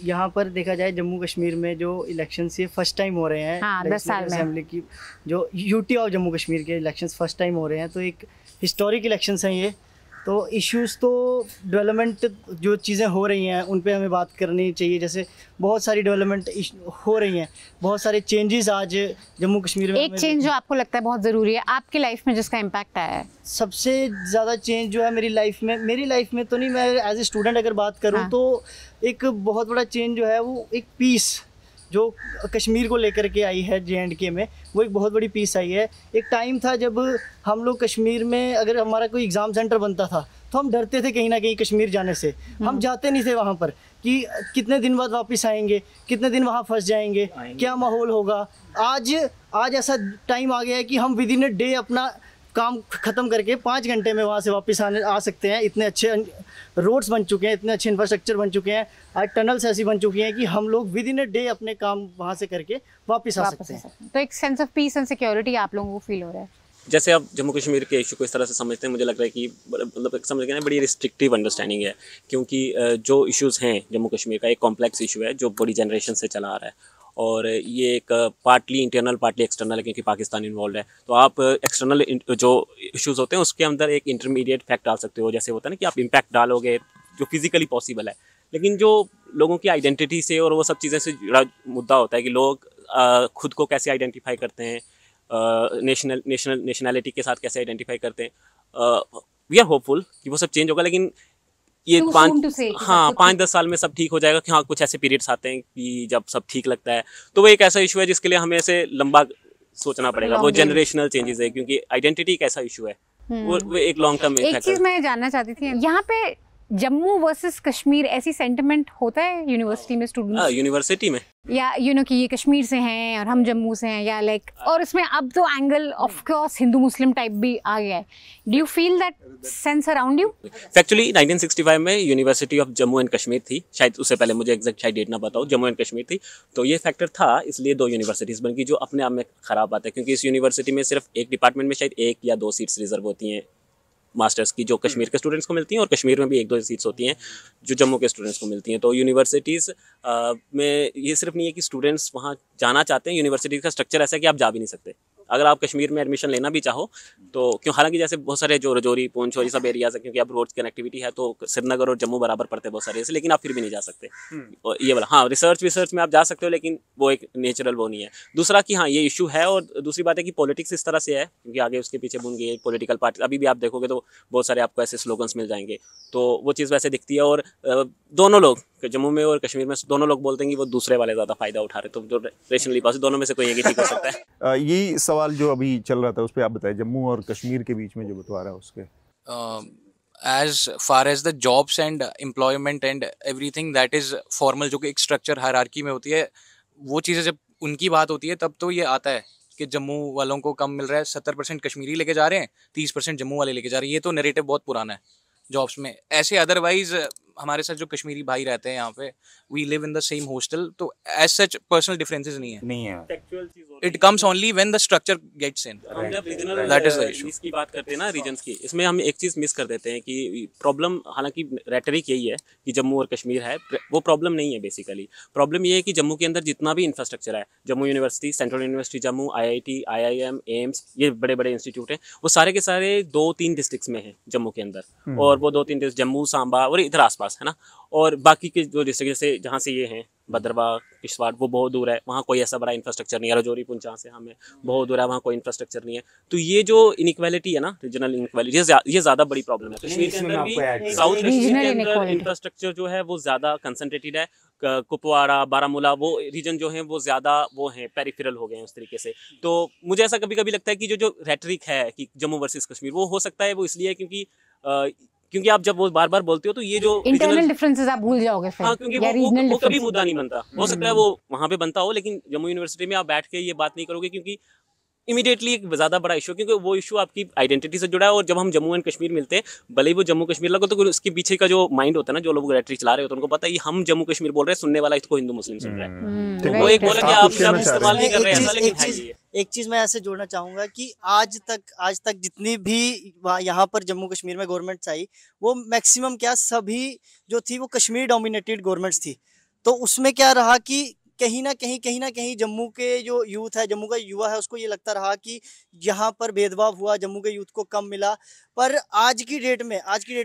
यहाँ पर देखा जाए जम्मू कश्मीर में जो इलेक्शंस ये फर्स्ट टाइम हो रहे हैं। हाँ, 10 साल में असेंबली की जो यूटी ऑफ जम्मू कश्मीर के इलेक्शंस फर्स्ट टाइम हो रहे हैं, तो एक हिस्टोरिक इलेक्शंस हैं ये। तो इश्यूज़ तो डेवलपमेंट जो चीज़ें हो रही हैं उन पे हमें बात करनी चाहिए। जैसे बहुत सारी डेवलपमेंट हो रही हैं, बहुत सारे चेंजेस आज जम्मू कश्मीर में। एक चेंज जो आपको लगता है बहुत ज़रूरी है आपकी लाइफ में जिसका इम्पैक्ट आया है? सबसे ज़्यादा चेंज जो है मेरी लाइफ में तो नहीं, मैं एज ए स्टूडेंट अगर बात करूँ हाँ। तो एक बहुत बड़ा चेंज जो है वो एक पीस जो कश्मीर को लेकर के आई है JNK में, वो एक बहुत बड़ी पीस आई है। एक टाइम था जब हम लोग कश्मीर में अगर हमारा कोई एग्ज़ाम सेंटर बनता था तो हम डरते थे कहीं ना कहीं कश्मीर जाने से। हम जाते नहीं थे वहाँ पर कि कितने दिन बाद वापस आएंगे, कितने दिन वहाँ फंस जाएंगे, क्या माहौल होगा। आज ऐसा टाइम आ गया है कि हम विद इन अ डे अपना काम ख़त्म करके 5 घंटे में वहाँ से वापस आ सकते हैं। इतने अच्छे रोड्स बन चुके हैं, इतने अच्छे इंफ्रास्ट्रक्चर बन चुके हैं, आज टनल्स ऐसी बन चुकी हैं कि हम लोग विद इन अ डे अपने काम वहाँ से करके वापस आ सकते हैं। तो एक sense of peace and security आप लोगों को फील हो रहा है? जैसे आप जम्मू कश्मीर के इशू को इस तरह से समझते हैं, मुझे लग रहा है कि मतलब समझ गए ना, बड़ी रिस्ट्रिक्टिव अंडरस्टैंडिंग है, क्योंकि जो इश्यूज़ हैं जम्मू कश्मीर का एक कॉम्प्लेक्स इशू है जो बड़ी जनरेशन से चला आ रहा है। और ये एक पार्टली इंटरनल पार्टली एक्सटर्नल है क्योंकि पाकिस्तान इन्वॉल्व है। तो आप एक्सटर्नल जो इश्यूज़ होते हैं उसके अंदर एक इंटरमीडिएट फैक्ट डाल सकते हो, जैसे होता है ना कि आप इम्पैक्ट डालोगे जो फिजिकली पॉसिबल है, लेकिन जो लोगों की आइडेंटिटी से और वो सब चीज़ें से जुड़ा मुद्दा होता है कि लोग खुद को कैसे आइडेंटिफाई करते हैं, नेशनैलिटी के साथ कैसे आइडेंटिफाई करते हैं। वी आर होपफुल कि वो सब चेंज होगा, लेकिन ये 5-10 साल में सब ठीक हो जाएगा कि हाँ कुछ ऐसे पीरियड्स आते हैं कि जब सब ठीक लगता है। तो वो एक ऐसा इशू है जिसके लिए हमें ऐसे लंबा सोचना पड़ेगा, वो जनरेशनल चेंजेस है क्योंकि आइडेंटिटी एक ऐसा इशू है, वो एक लॉन्ग टर्म एक चीज मैं जानना चाहती थी, यहाँ पे जम्मू वर्सेस कश्मीर ऐसी सेंटिमेंट होता है यूनिवर्सिटी में स्टूडेंट्स, यूनिवर्सिटी में या कि ये कश्मीर से हैं और हम जम्मू से हैं, या लाइक, और इसमें अब तो angle of course Hindu Muslim type भी आ गया है। Do you feel that sense around you? Factually 1965 में university of Jammu and Kashmir थी, शायद उससे पहले मुझे एग्जैक्ट शायद डेट ना बताओ, जम्मू एंड कश्मीर थी। तो ये फैक्टर था, इसलिए 2 यूनिवर्सिटीज़ बन गई, जो अपने आप में ख़राब बात है क्योंकि इस यूनिवर्सिटी में सिर्फ एक डिपार्टमेंट में शायद 1 या 2 सीट्स रिजर्व होती हैं मास्टर्स की, जो कश्मीर के स्टूडेंट्स को मिलती हैं, और कश्मीर में भी 1-2 सीट्स होती हैं जो जम्मू के स्टूडेंट्स को मिलती हैं। तो यूनिवर्सिटीज़ में ये सिर्फ नहीं है कि स्टूडेंट्स वहाँ जाना चाहते हैं, यूनिवर्सिटी का स्ट्रक्चर ऐसा है कि आप जा भी नहीं सकते। अगर आप कश्मीर में एडमिशन लेना भी चाहो तो क्यों, हालांकि जैसे बहुत सारे जो रजौरी, पूंछ और ये सब एरियाज है, क्योंकि अब रोड कनेक्टिविटी है तो श्रीनगर और जम्मू बराबर पड़ते हैं बहुत सारे ऐसे, लेकिन आप फिर भी नहीं जा सकते। और ये वाला हाँ, रिसर्च में आप जा सकते हो, लेकिन वो एक नेचुरल वो नहीं है। दूसरा कि हाँ ये इशू है, और दूसरी बात है कि पॉलिटिक्स इस तरह से है क्योंकि आगे उसके पीछे बुन गई पॉलिटिकल पार्टी, अभी भी आप देखोगे तो बहुत सारे आपको ऐसे स्लोगन्स मिल जाएंगे, तो वो चीज़ वैसे दिखती है। और दोनों लोग जम्मू में और कश्मीर में दोनों लोग बोलते हैं कि वो दूसरे वाले ज़्यादा फायदा उठा रहे, तो जो रेशनली पॉसिबल दोनों में से कोई एक ही ठीक हो सकता है। यही सवाल जो अभी चल रहा था उस पर आप बताएं, जम्मू और कश्मीर के बीच में जो बंटवारा है उसके। As far as the jobs and employment and everything that is formal, जो कि एक स्ट्रक्चर हायरार्की में होती है, वो चीज़ें जब उनकी बात होती है तब तो ये आता है कि जम्मू वालों को कम मिल रहा है, 70% कश्मीरी लेके जा रहे हैं, 30% जम्मू वाले लेके जा रहे हैं। ये तो नैरेटिव बहुत पुराना है जॉब्स में। ऐसे अदरवाइज हमारे साथ जो कश्मीरी भाई रहते हैं यहाँ पे, we live in the same hostel, तो एज सच पर्सनल डिफरेंसेस नहीं है। It comes only when the structure gets in, that is the issue. इसकी बात करते हैं ना रीजन्स की, इसमें हम एक चीज़ मिस कर देते हैं कि प्रॉब्लम, हालांकि रेटरिक यही है कि जम्मू और कश्मीर है, वो प्रॉब्लम नहीं है। बेसिकली प्रॉब्लम ये है कि जम्मू के अंदर जितना भी इंफ्रास्ट्रक्चर है, Jammu university, central university Jammu, IIT, IIM, AIIMS, ये बड़े बड़े इंस्टीट्यूट हैं, वो सारे के सारे 2-3 डिस्ट्रिक्ट्स में हैं जम्मू के अंदर, और वो 2-3 डिस्ट्रिक्ट जम्मू, सांबा और इधर आसपास है ना। और बाकी के जो डिस्ट्रिक्ट जैसे जहाँ से ये हैं भद्रवाह, किश्तवाड़, वो बहुत दूर है, वहाँ कोई ऐसा बड़ा इंफ्रास्ट्रक्चर नहीं है। रजौरी, पुंछ जहाँ से हमें बहुत दूर है, वहाँ कोई इंफ्रास्ट्रक्चर नहीं है। तो ये जो इनइक्वालिटी है ना, रीजनल इनइक्वालिटी, ये ज़्यादा बड़ी प्रॉब्लम है। कश्मीर के अंदर भी, साउथ कश्मीर के अंदर इंफ्रास्ट्रक्चर जो है वो ज़्यादा कंसनट्रेटेड है। कुपवाड़ा, बारामूला, वो रीजन जो है वो ज़्यादा वो हैं, पेरिफेरल हो गए हैं उस तरीके से। तो मुझे ऐसा कभी कभी लगता है कि जो रेटरिक है कि जम्मू वर्सेस कश्मीर, वो हो सकता है वो इसलिए क्योंकि आप जब वो बार बार बोलते हो तो ये जो इंटरनल डिफरेंसेस आप भूल जाओगे फिर, हाँ, क्योंकि वो कभी मुद्दा नहीं बनता। हो सकता है वो वहाँ पे बनता हो, लेकिन जम्मू यूनिवर्सिटी में आप बैठ के ये बात नहीं करोगे क्योंकि इमीडिएटली एक ज़्यादा बड़ा इशू, क्योंकि वो इशू आपकी आइडेंटिटी से जुड़ा है। और जब हम जम्मू एंड कश्मीर मिलते हैं, भले ही वो जम्मू कश्मीर लगो, तो उसके पीछे का जो माइंड होता है ना, जो लोग रेटरी चला रहे होते हैं, उनको पता है हम जम्मू कश्मीर बोल रहे हैं, सुनने वाला इसको हिंदू मुस्लिम सुन रहा है, तो वो एक बोला कि आप इस्तेमाल नहीं कर रहे हैं। लेकिन एक चीज़ मैं ऐसे जोड़ना चाहूँगा कि आज तक जितनी भी यहाँ पर जम्मू कश्मीर में गवर्नमेंट्स आई, वो मैक्सिमम क्या सभी जो थी वो कश्मीर डोमिनेटेड गवर्नमेंट्स थी। तो उसमें क्या रहा कि कहीं ना कहीं जम्मू के जो यूथ है, जम्मू का युवा है, उसको ये लगता रहा कि यहाँ पर भेदभाव हुआ, जम्मू के यूथ को कम मिला। पर आज की डेट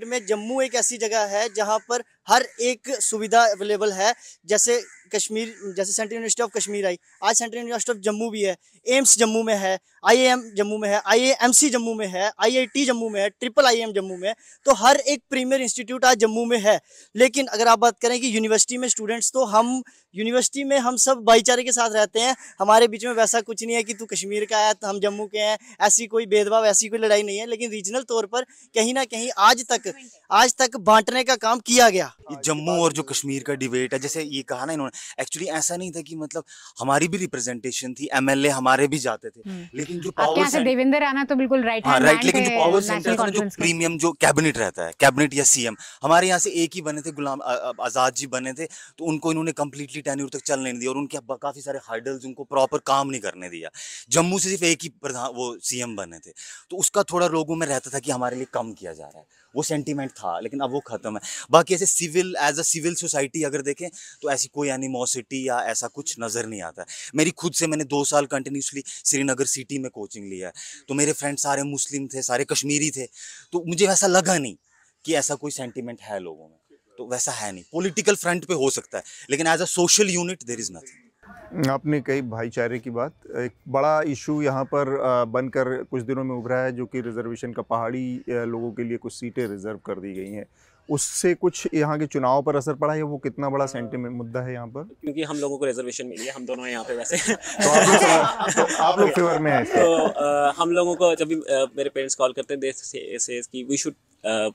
में जम्मू एक ऐसी जगह है जहाँ पर हर एक सुविधा अवेलेबल है। जैसे सेंट्रल यूनिवर्सिटी ऑफ कश्मीर आई, आज सेंट्रल यूनिवर्सिटी ऑफ जम्मू भी है, एम्स जम्मू में है, IIM जम्मू में है, IAMC जम्मू में है, IIT जम्मू में है, IIIM जम्मू में है। तो हर एक प्रीमियर इंस्टीट्यूट आज जम्मू में है। लेकिन अगर आप बात करें कि यूनिवर्सिटी में स्टूडेंट्स, तो हम यूनिवर्सिटी में हम सब भाईचारे के साथ रहते हैं, हमारे बीच में वैसा कुछ नहीं है कि तू कश्मीर का है तो हम जम्मू के हैं, ऐसी कोई भेदभाव, ऐसी कोई लड़ाई नहीं है। लेकिन रीजनल तौर पर कहीं ना कहीं आज तक बांटने का काम किया गया। जम्मू और जो कश्मीर का डिबेट है, जैसे ये कहा ना इन्होंने, एक्चुअली ऐसा नहीं था कि मतलब हमारी भी रिप्रेजेंटेशन थी, MLA हमारे भी जाते थे, लेकिन जो पावर सेंटर, देवेंद्र राणा तो बिल्कुल राइट, लेकिन जो पावर सेंटर था, जो प्रीमियम जो कैबिनेट रहता है, कैबिनेट या CM, हमारे यहाँ से एक ही बने थे, गुलाम आजाद जी बने थे, तो उनको इन्होंने कंप्लीटली टेन्योर तक चलने नहीं दिया और उनके काफी सारे हार्डल्स, उनको प्रॉपर काम नहीं करने दिया। जम्मू से सिर्फ एक ही प्रधान वो CM बने थे, तो उसका थोड़ा लोगों में रहता था कि कि हमारे लिए कम किया जा रहा है, वो सेंटीमेंट था, लेकिन अब वो ख़त्म है। बाकी ऐसे civil as a civil society अगर देखें तो ऐसी कोई एनिमोसिटी या ऐसा कुछ नज़र नहीं आता है। मेरी खुद से मैंने 2 साल कंटिन्यूसली श्रीनगर सिटी में कोचिंग लिया है, तो मेरे फ्रेंड सारे मुस्लिम थे, सारे कश्मीरी थे, तो मुझे वैसा लगा नहीं कि ऐसा कोई सेंटीमेंट है लोगों में, तो वैसा है नहीं। पॉलिटिकल फ्रंट पे हो सकता है, लेकिन as a social unit there is nothing. आपने कही भाईचारे की बात, एक बड़ा इशू यहाँ पर बनकर कुछ दिनों में उभरा है, जो कि रिजर्वेशन का पहाड़ी लोगों के लिए कुछ सीटें रिजर्व कर दी गई हैं। उससे कुछ यहाँ के चुनाव पर असर पड़ा है? वो कितना बड़ा सेंटीमेंट मुद्दा है यहाँ पर? क्योंकि हम लोगों को रिजर्वेशन मिली है, हम दोनों हैं यहाँ पे वैसे। तो आप लोग फेवर में हैं इसके? तो हम लोगों को जब भी मेरे पेरेंट्स कॉल करते हैं दे से कि we should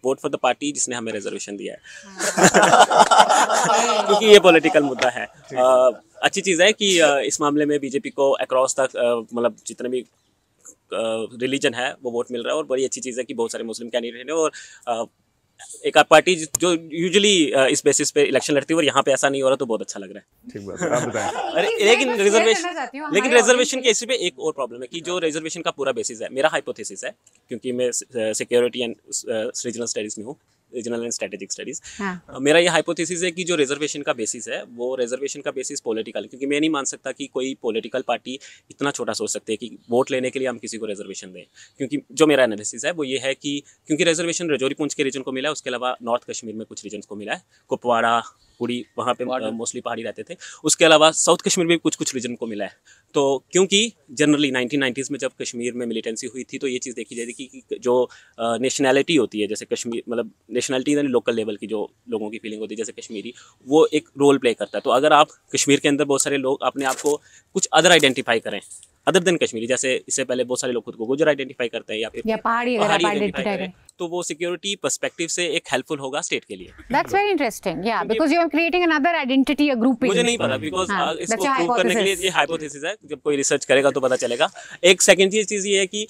vote for the party जिसने हमें रिजर्वेशन दिया है। क्योंकि ये पॉलिटिकल मुद्दा है। अच्छी चीज़ है कि इस मामले में बीजेपी को अक्रॉस तक मतलब जितने भी रिलीजन है वो वोट मिल रहा है, और बड़ी अच्छी चीज़ है कि बहुत सारे मुस्लिम कैंडिडेट हैं और एक पार्टी जो यूजुअली इस बेसिस पे इलेक्शन लड़ती है, और यहाँ पे ऐसा नहीं हो रहा, तो बहुत अच्छा लग रहा है। ठीक बात है, आप बताएं। अरे लेकिन रिजर्वेशन के इसी पे एक और प्रॉब्लम है कि जो रिजर्वेशन का पूरा बेसिस है, मेरा हाइपोथेसिस है, क्योंकि मैं सिक्योरिटी एंड रीजनल स्टडीज़ में हूँ, रीजनल एंड स्ट्रेटेजिक स्टडीज़। मेरा ये हाइपोथेसिस है कि जो रिजर्वेशन का बेसिस है वो रिजर्वेशन का बेसिस पॉलिटिकल, क्योंकि मैं नहीं मान सकता कि कोई पॉलिटिकल पार्टी इतना छोटा सोच सकती है कि वोट लेने के लिए हम किसी को रिजर्वेशन दें। क्योंकि जो मेरा एनालिसिस है वो ये है कि क्योंकि रिजर्वेशन रजौरी पुंछ के रीजन को मिला है, उसके अलावा नॉर्थ कश्मीर में कुछ रीजन को मिला है, कुपवाड़ा, पुरी, वहाँ पे मोस्टली पहाड़ी रहते थे, उसके अलावा साउथ कश्मीर में कुछ रीजन को मिला है। तो क्योंकि जनरली 1990s में जब कश्मीर में मिलिटेंसी हुई थी, तो ये चीज़ देखी जाती थी कि जो नेशनैलिटी होती है, जैसे कश्मीर मतलब नेशनैलिटी यानी लोकल लेवल की जो लोगों की फीलिंग होती है, जैसे कश्मीरी, वो एक रोल प्ले करता है। तो अगर आप कश्मीर के अंदर बहुत सारे लोग अपने आप को कुछ अदर आइडेंटिफाई करें अदर देन कश्मीरी, जैसे इससे पहले बहुत सारे लोग खुद को गुजर आइडेंटिफाई करते हैं या फिर पहाड़ी आइडेंटिफाई करें, तो वो सिक्योरिटी पर्सपेक्टिव से एक हेल्पफुल होगा स्टेट के लिए। That's very interesting, yeah, because you are creating another identity, a grouping. मुझे नहीं पता, बिकॉज इसको प्रूव करने के लिए ये हाइपोथेसिस है, जब कोई रिसर्च करेगा तो पता चलेगा। एक सेकंड चीज़ ये है कि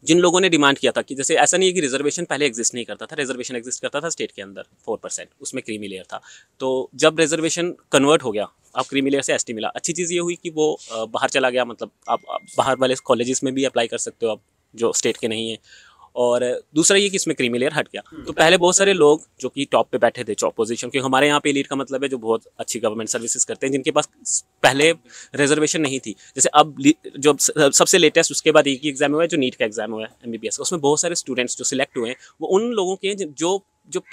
जिन लोगों ने डिमांड किया था कि जैसे ऐसा नहीं है कि रिजर्वेशन पहले एग्जिस्ट नहीं करता था, रिजर्वेशन एग्जिस्ट करता था स्टेट के अंदर 4%, उसमें क्रीमी लेयर था। तो जब रिजर्वेशन कन्वर्ट हो गया, अब क्रीमी लेयर से एसटी मिला, अच्छी चीज़ ये हुई कि वो बाहर चला गया, मतलब आप बाहर वाले कॉलेजेस में भी अप्लाई कर सकते हो आप, जो स्टेट के नहीं है। और दूसरा ये कि इसमें क्रीमी लेयर हट गया। तो पहले बहुत सारे लोग जो कि टॉप पे बैठे थे, टॉप पोजीशन, क्योंकि हमारे यहाँ पे एलीट का मतलब है जो बहुत अच्छी गवर्नमेंट सर्विसेज करते हैं, जिनके पास पहले रिजर्वेशन नहीं थी। जैसे अब जो सबसे लेटेस्ट उसके बाद एक ही एग्जाम हुआ है जो नीट का एग्जाम हुआ है MBBS का, उसमें बहुत सारे स्टूडेंट्स जो सिलेक्ट हुए हैं वो उन लोगों के जो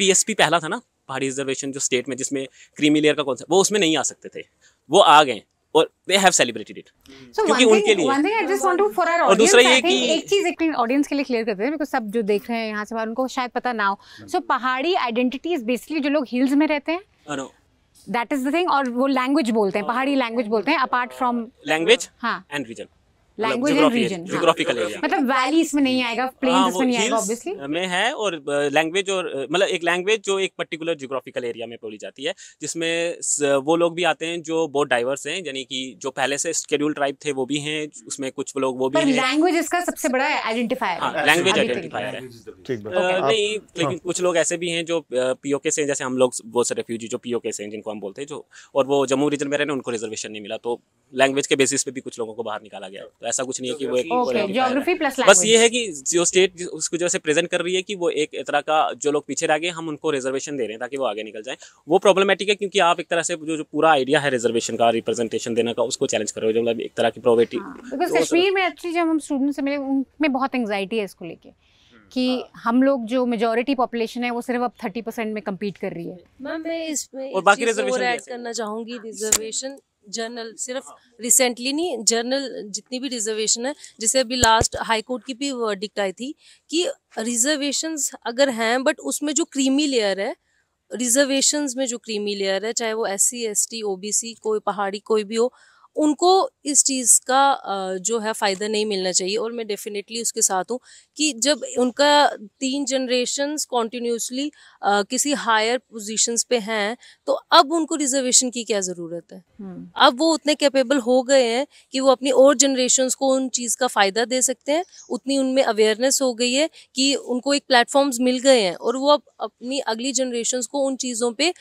PSP पहला था ना, पहाड़ी रिजर्वेशन जो स्टेट में जिसमें क्रीमी लेयर का कॉन्सेप्ट, वो उसमें नहीं आ सकते थे, वो आ गए और they have celebrated it. क्योंकि उनके लिए one thing I just want to for our और दूसरा audience, ये I think कि एक चीज एक ऑडियंस के लिए क्लियर करते हैं, बिकॉज सब जो देख रहे हैं यहाँ से बाहर उनको शायद पता ना हो। सो पहाड़ी आइडेंटिटी इज बेसिकली जो लोग हिल्स में रहते हैं, दैट इज द थिंग, और वो लैंग्वेज बोलते हैं, पहाड़ी लैंग्वेज बोलते हैं अपार्ट फ्रॉम लैंग्वेज हाँ and region, language and region, geographical area, मतलब वैली इसमें नहीं आएगा, प्लेन्स इसमें नहीं आएगा ऑब्वियसली में है, और लैंग्वेज और मतलब एक लैंग्वेज जो एक पर्टिकुलर जियोग्राफिकल एरिया में बोली जाती है, जिसमें वो लोग भी आते हैं जो बहुत डाइवर्स हैं, यानी कि जो पहले से शेड्यूल्ड ट्राइब थे वो भी हैं, उसमें कुछ लोग वो भी हैं। लैंग्वेज इसका सबसे बड़ा आइडेंटिफायर है, लैंग्वेज आइडेंटिफायर है। नहीं, लेकिन कुछ लोग ऐसे भी हैं जो POK से, जैसे हम लोग बहुत से रेफ्यूजी जो POK से हैं जिनको हम बोलते हैं, जो और वो जम्मू रीजन में रहने, उनको रिजर्वेशन नहीं मिला, तो लैंग्वेज के बेसिस पे भी कुछ लोगों को बाहर निकाला गया। तो ऐसा कुछ नहीं है कि वो ज्योग्राफी प्लस लैंग्वेज, बस ये है कि जो स्टेट उसको जैसे प्रेजेंट कर रही है कि वो एक तरह का जो लोग पीछे रह गए हम उनको रिजर्वेशन दे रहे हैं ताकि वो आगे निकल जाएं, वो प्रॉब्लमेटिक है, क्योंकि आप एक तरह से जो पूरा आइडिया है रिजर्वेशन का, रिप्रेजेंटेशन देने का, उसको चैलेंज कर रहे हो, जो मतलब एक तरह की प्रोवर्टी। बिकॉज कश्मीर में एक्चुअली जब हम स्टूडेंट से मिले उनमें बहुत एंग्जाइटी है इसको लेके कि हम लोग जो मेजॉरिटी पॉपुलेशन है वो सिर्फ अब 30% में कम्पीट कर रही है। मैम मैं इसमें और बाकी रिजर्वेशन ऐड करना चाहूँगी, रिजर्वेशन जनरल सिर्फ रिसेंटली नहीं, जनरल जितनी भी रिजर्वेशन है, जैसे अभी लास्ट हाई कोर्ट की भी वर्डिक्ट आई थी कि रिजर्वेशंस अगर हैं बट उसमें जो क्रीमी लेयर है, रिजर्वेशंस में जो क्रीमी लेयर है, चाहे वो SC ST OBC कोई पहाड़ी कोई भी हो, उनको इस चीज़ का जो है फ़ायदा नहीं मिलना चाहिए। और मैं डेफिनेटली उसके साथ हूँ कि जब उनका 3 जनरेशन्स कॉन्टिन्यूसली किसी हायर पोजीशंस पे हैं, तो अब उनको रिजर्वेशन की क्या ज़रूरत है। अब वो उतने कैपेबल हो गए हैं कि वो अपनी और जनरेशन्स को उन चीज़ का फ़ायदा दे सकते हैं, उतनी उनमें अवेयरनेस हो गई है कि उनको एक प्लेटफॉर्म्स मिल गए हैं, और वो अब अपनी अगली जनरेशन्स को उन चीज़ों पे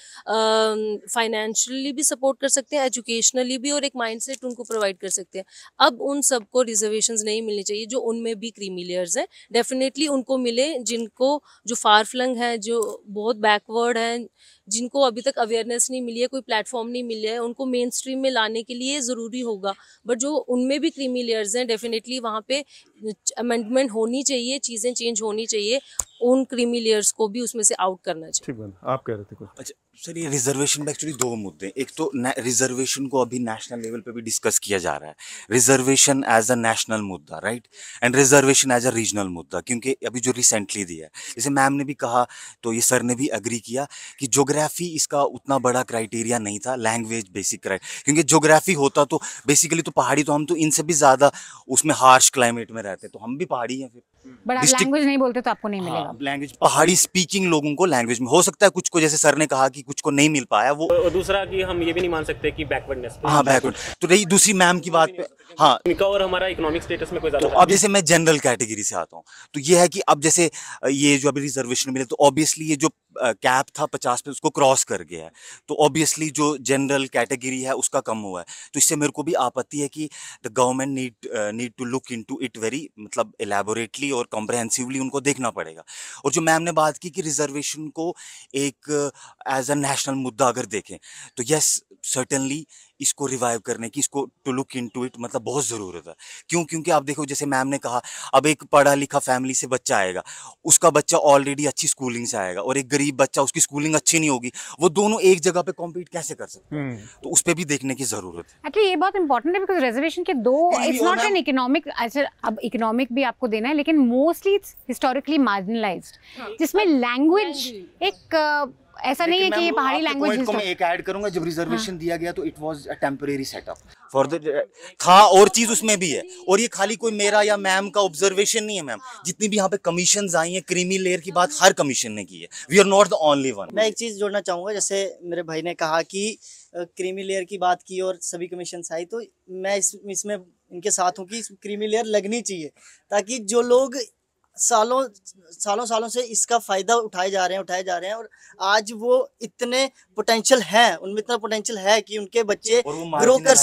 फाइनेंशियली भी सपोर्ट कर सकते हैं, एजुकेशनली भी, और एक माइंडसेट सेट उनको प्रोवाइड कर सकते हैं। अब उन सबको रिजर्वेशंस नहीं मिलनी चाहिए जो उनमें भी क्रीमी लेयर्स हैं, डेफिनेटली उनको मिले जिनको, जो फार फ्लंग है, जो बहुत बैकवर्ड है, जिनको अभी तक अवेयरनेस नहीं मिली है, कोई प्लेटफॉर्म नहीं मिला है, उनको मेन स्ट्रीम में लाने के लिए ज़रूरी होगा। बट जो उनमें भी क्रीमी लेयर्स हैं, डेफिनेटली वहाँ पे अमेंडमेंट होनी चाहिए, चीज़ें चेंज होनी चाहिए, उन क्रीमी लेयर्स को भी उसमें से आउट करना चाहिए। ठीक है, आप कह रहे थे कुछ? अच्छा सर, ये रिजर्वेशन में एक्चुअली दो मुद्दे हैं। एक तो रिजर्वेशन को अभी नेशनल लेवल पे भी डिस्कस किया जा रहा है, रिजर्वेशन एज अ नेशनल मुद्दा, right, and reservation as a regional मुद्दा। क्योंकि अभी जो रिसेंटली दिया है, जैसे मैम ने भी कहा, तो ये सर ने भी एग्री किया कि ज्योग्राफी इसका उतना बड़ा क्राइटेरिया नहीं था, लैंग्वेज बेसिक क्योंकि ज्योग्राफी होता तो बेसिकली तो पहाड़ी, तो हम तो इनसे भी ज़्यादा उसमें हार्श क्लाइमेट में रहते, तो हम भी पहाड़ी हैं। फिर बट आप लैंग्वेज नहीं बोलते तो आपको नहीं मिलेगा। लैंग्वेज पहाड़ी स्पीकिंग लोगों को लैंग्वेज में हो सकता है, कुछ को जैसे सर ने कहा कि कुछ को नहीं मिल पाया वो। और दूसरा कि हम ये भी नहीं मान सकते कि बैकवर्डनेस, हाँ बैकवर्ड, तो रही दूसरी मैम की बात पे, हाँ इनका और हमारा इकोनॉमिक स्टेटस में कोई तो ज़्यादा। अब जैसे मैं जनरल कैटेगरी से आता हूँ, तो ये है कि अब जैसे ये जो अभी रिजर्वेशन मिले, तो ऑब्वियसली ये जो कैप था 50 पे उसको क्रॉस कर गया है, तो ऑब्वियसली जो जनरल कैटेगरी है उसका कम हुआ है। तो इससे मेरे को भी आपत्ति है कि the government need to look into it very, मतलब एलैबोरेटली और कॉम्प्रहेंसिवली उनको देखना पड़ेगा। और जो मैम ने बात की कि रिजर्वेशन को एक एज अ नेशनल मुद्दा अगर देखें, तो यस सर्टेनली इसको रिवाइव करने की, इसको टू लुक इनटू इट, मतलब बहुत ज़रूरत है। क्यों? क्योंकि आप देखो जैसे मैम ने कहा, अब एक पढ़ा लिखा फैमिली से बच्चा आएगा, उसका बच्चा ऑलरेडी अच्छी स्कूलिंग से आएगा, और एक गरीब बच्चा, उसकी स्कूलिंग अच्छी नहीं होगी, वो दोनों एक जगह पे कॉम्पीट कैसे कर सकते हैं? तो उस पर भी देखने की ज़रूरत है। एक्चुअली ये बहुत इंपॉर्टेंट है, बिकॉज रिजर्वेशन के दो, इट्स नॉट एन इकोनॉमिक, अच्छा अब इकोनॉमिक भी आपको देना है, लेकिन मोस्टली इट्स हिस्टोरिकली मार्जिनलाइज्ड, जिसमें लैंग्वेज एक ऐसा नहीं है कि ये पहाड़ी लैंग्वेज को मैं एक ऐड करूंगा, जब रिजर्वेशन दिया गया तो it was a temporary setup for the था, और चीज उसमें भी है, और ये खाली कोई मेरा या मैम का ऑब्जर्वेशन नहीं है। मैम जितनी भी यहाँ पे कमीशंस आई हैं, क्रीमी लेयर की बात हर कमीशन ने की है, we are not the only one. मैं एक चीज़ जोड़ना चाहूँगा, जैसे मेरे भाई ने कहा कि क्रीमी लेयर की बात की और सभी कमीशन आई, तो मैं इसमें इनके साथ हूँ कि क्रीमी लेयर लगनी चाहिए, ताकि जो लोग सालों से इसका फ़ायदा उठाए जा रहे हैं, और आज वो इतने पोटेंशियल हैं, उनमें इतना पोटेंशियल है कि उनके बच्चे ग्रो कर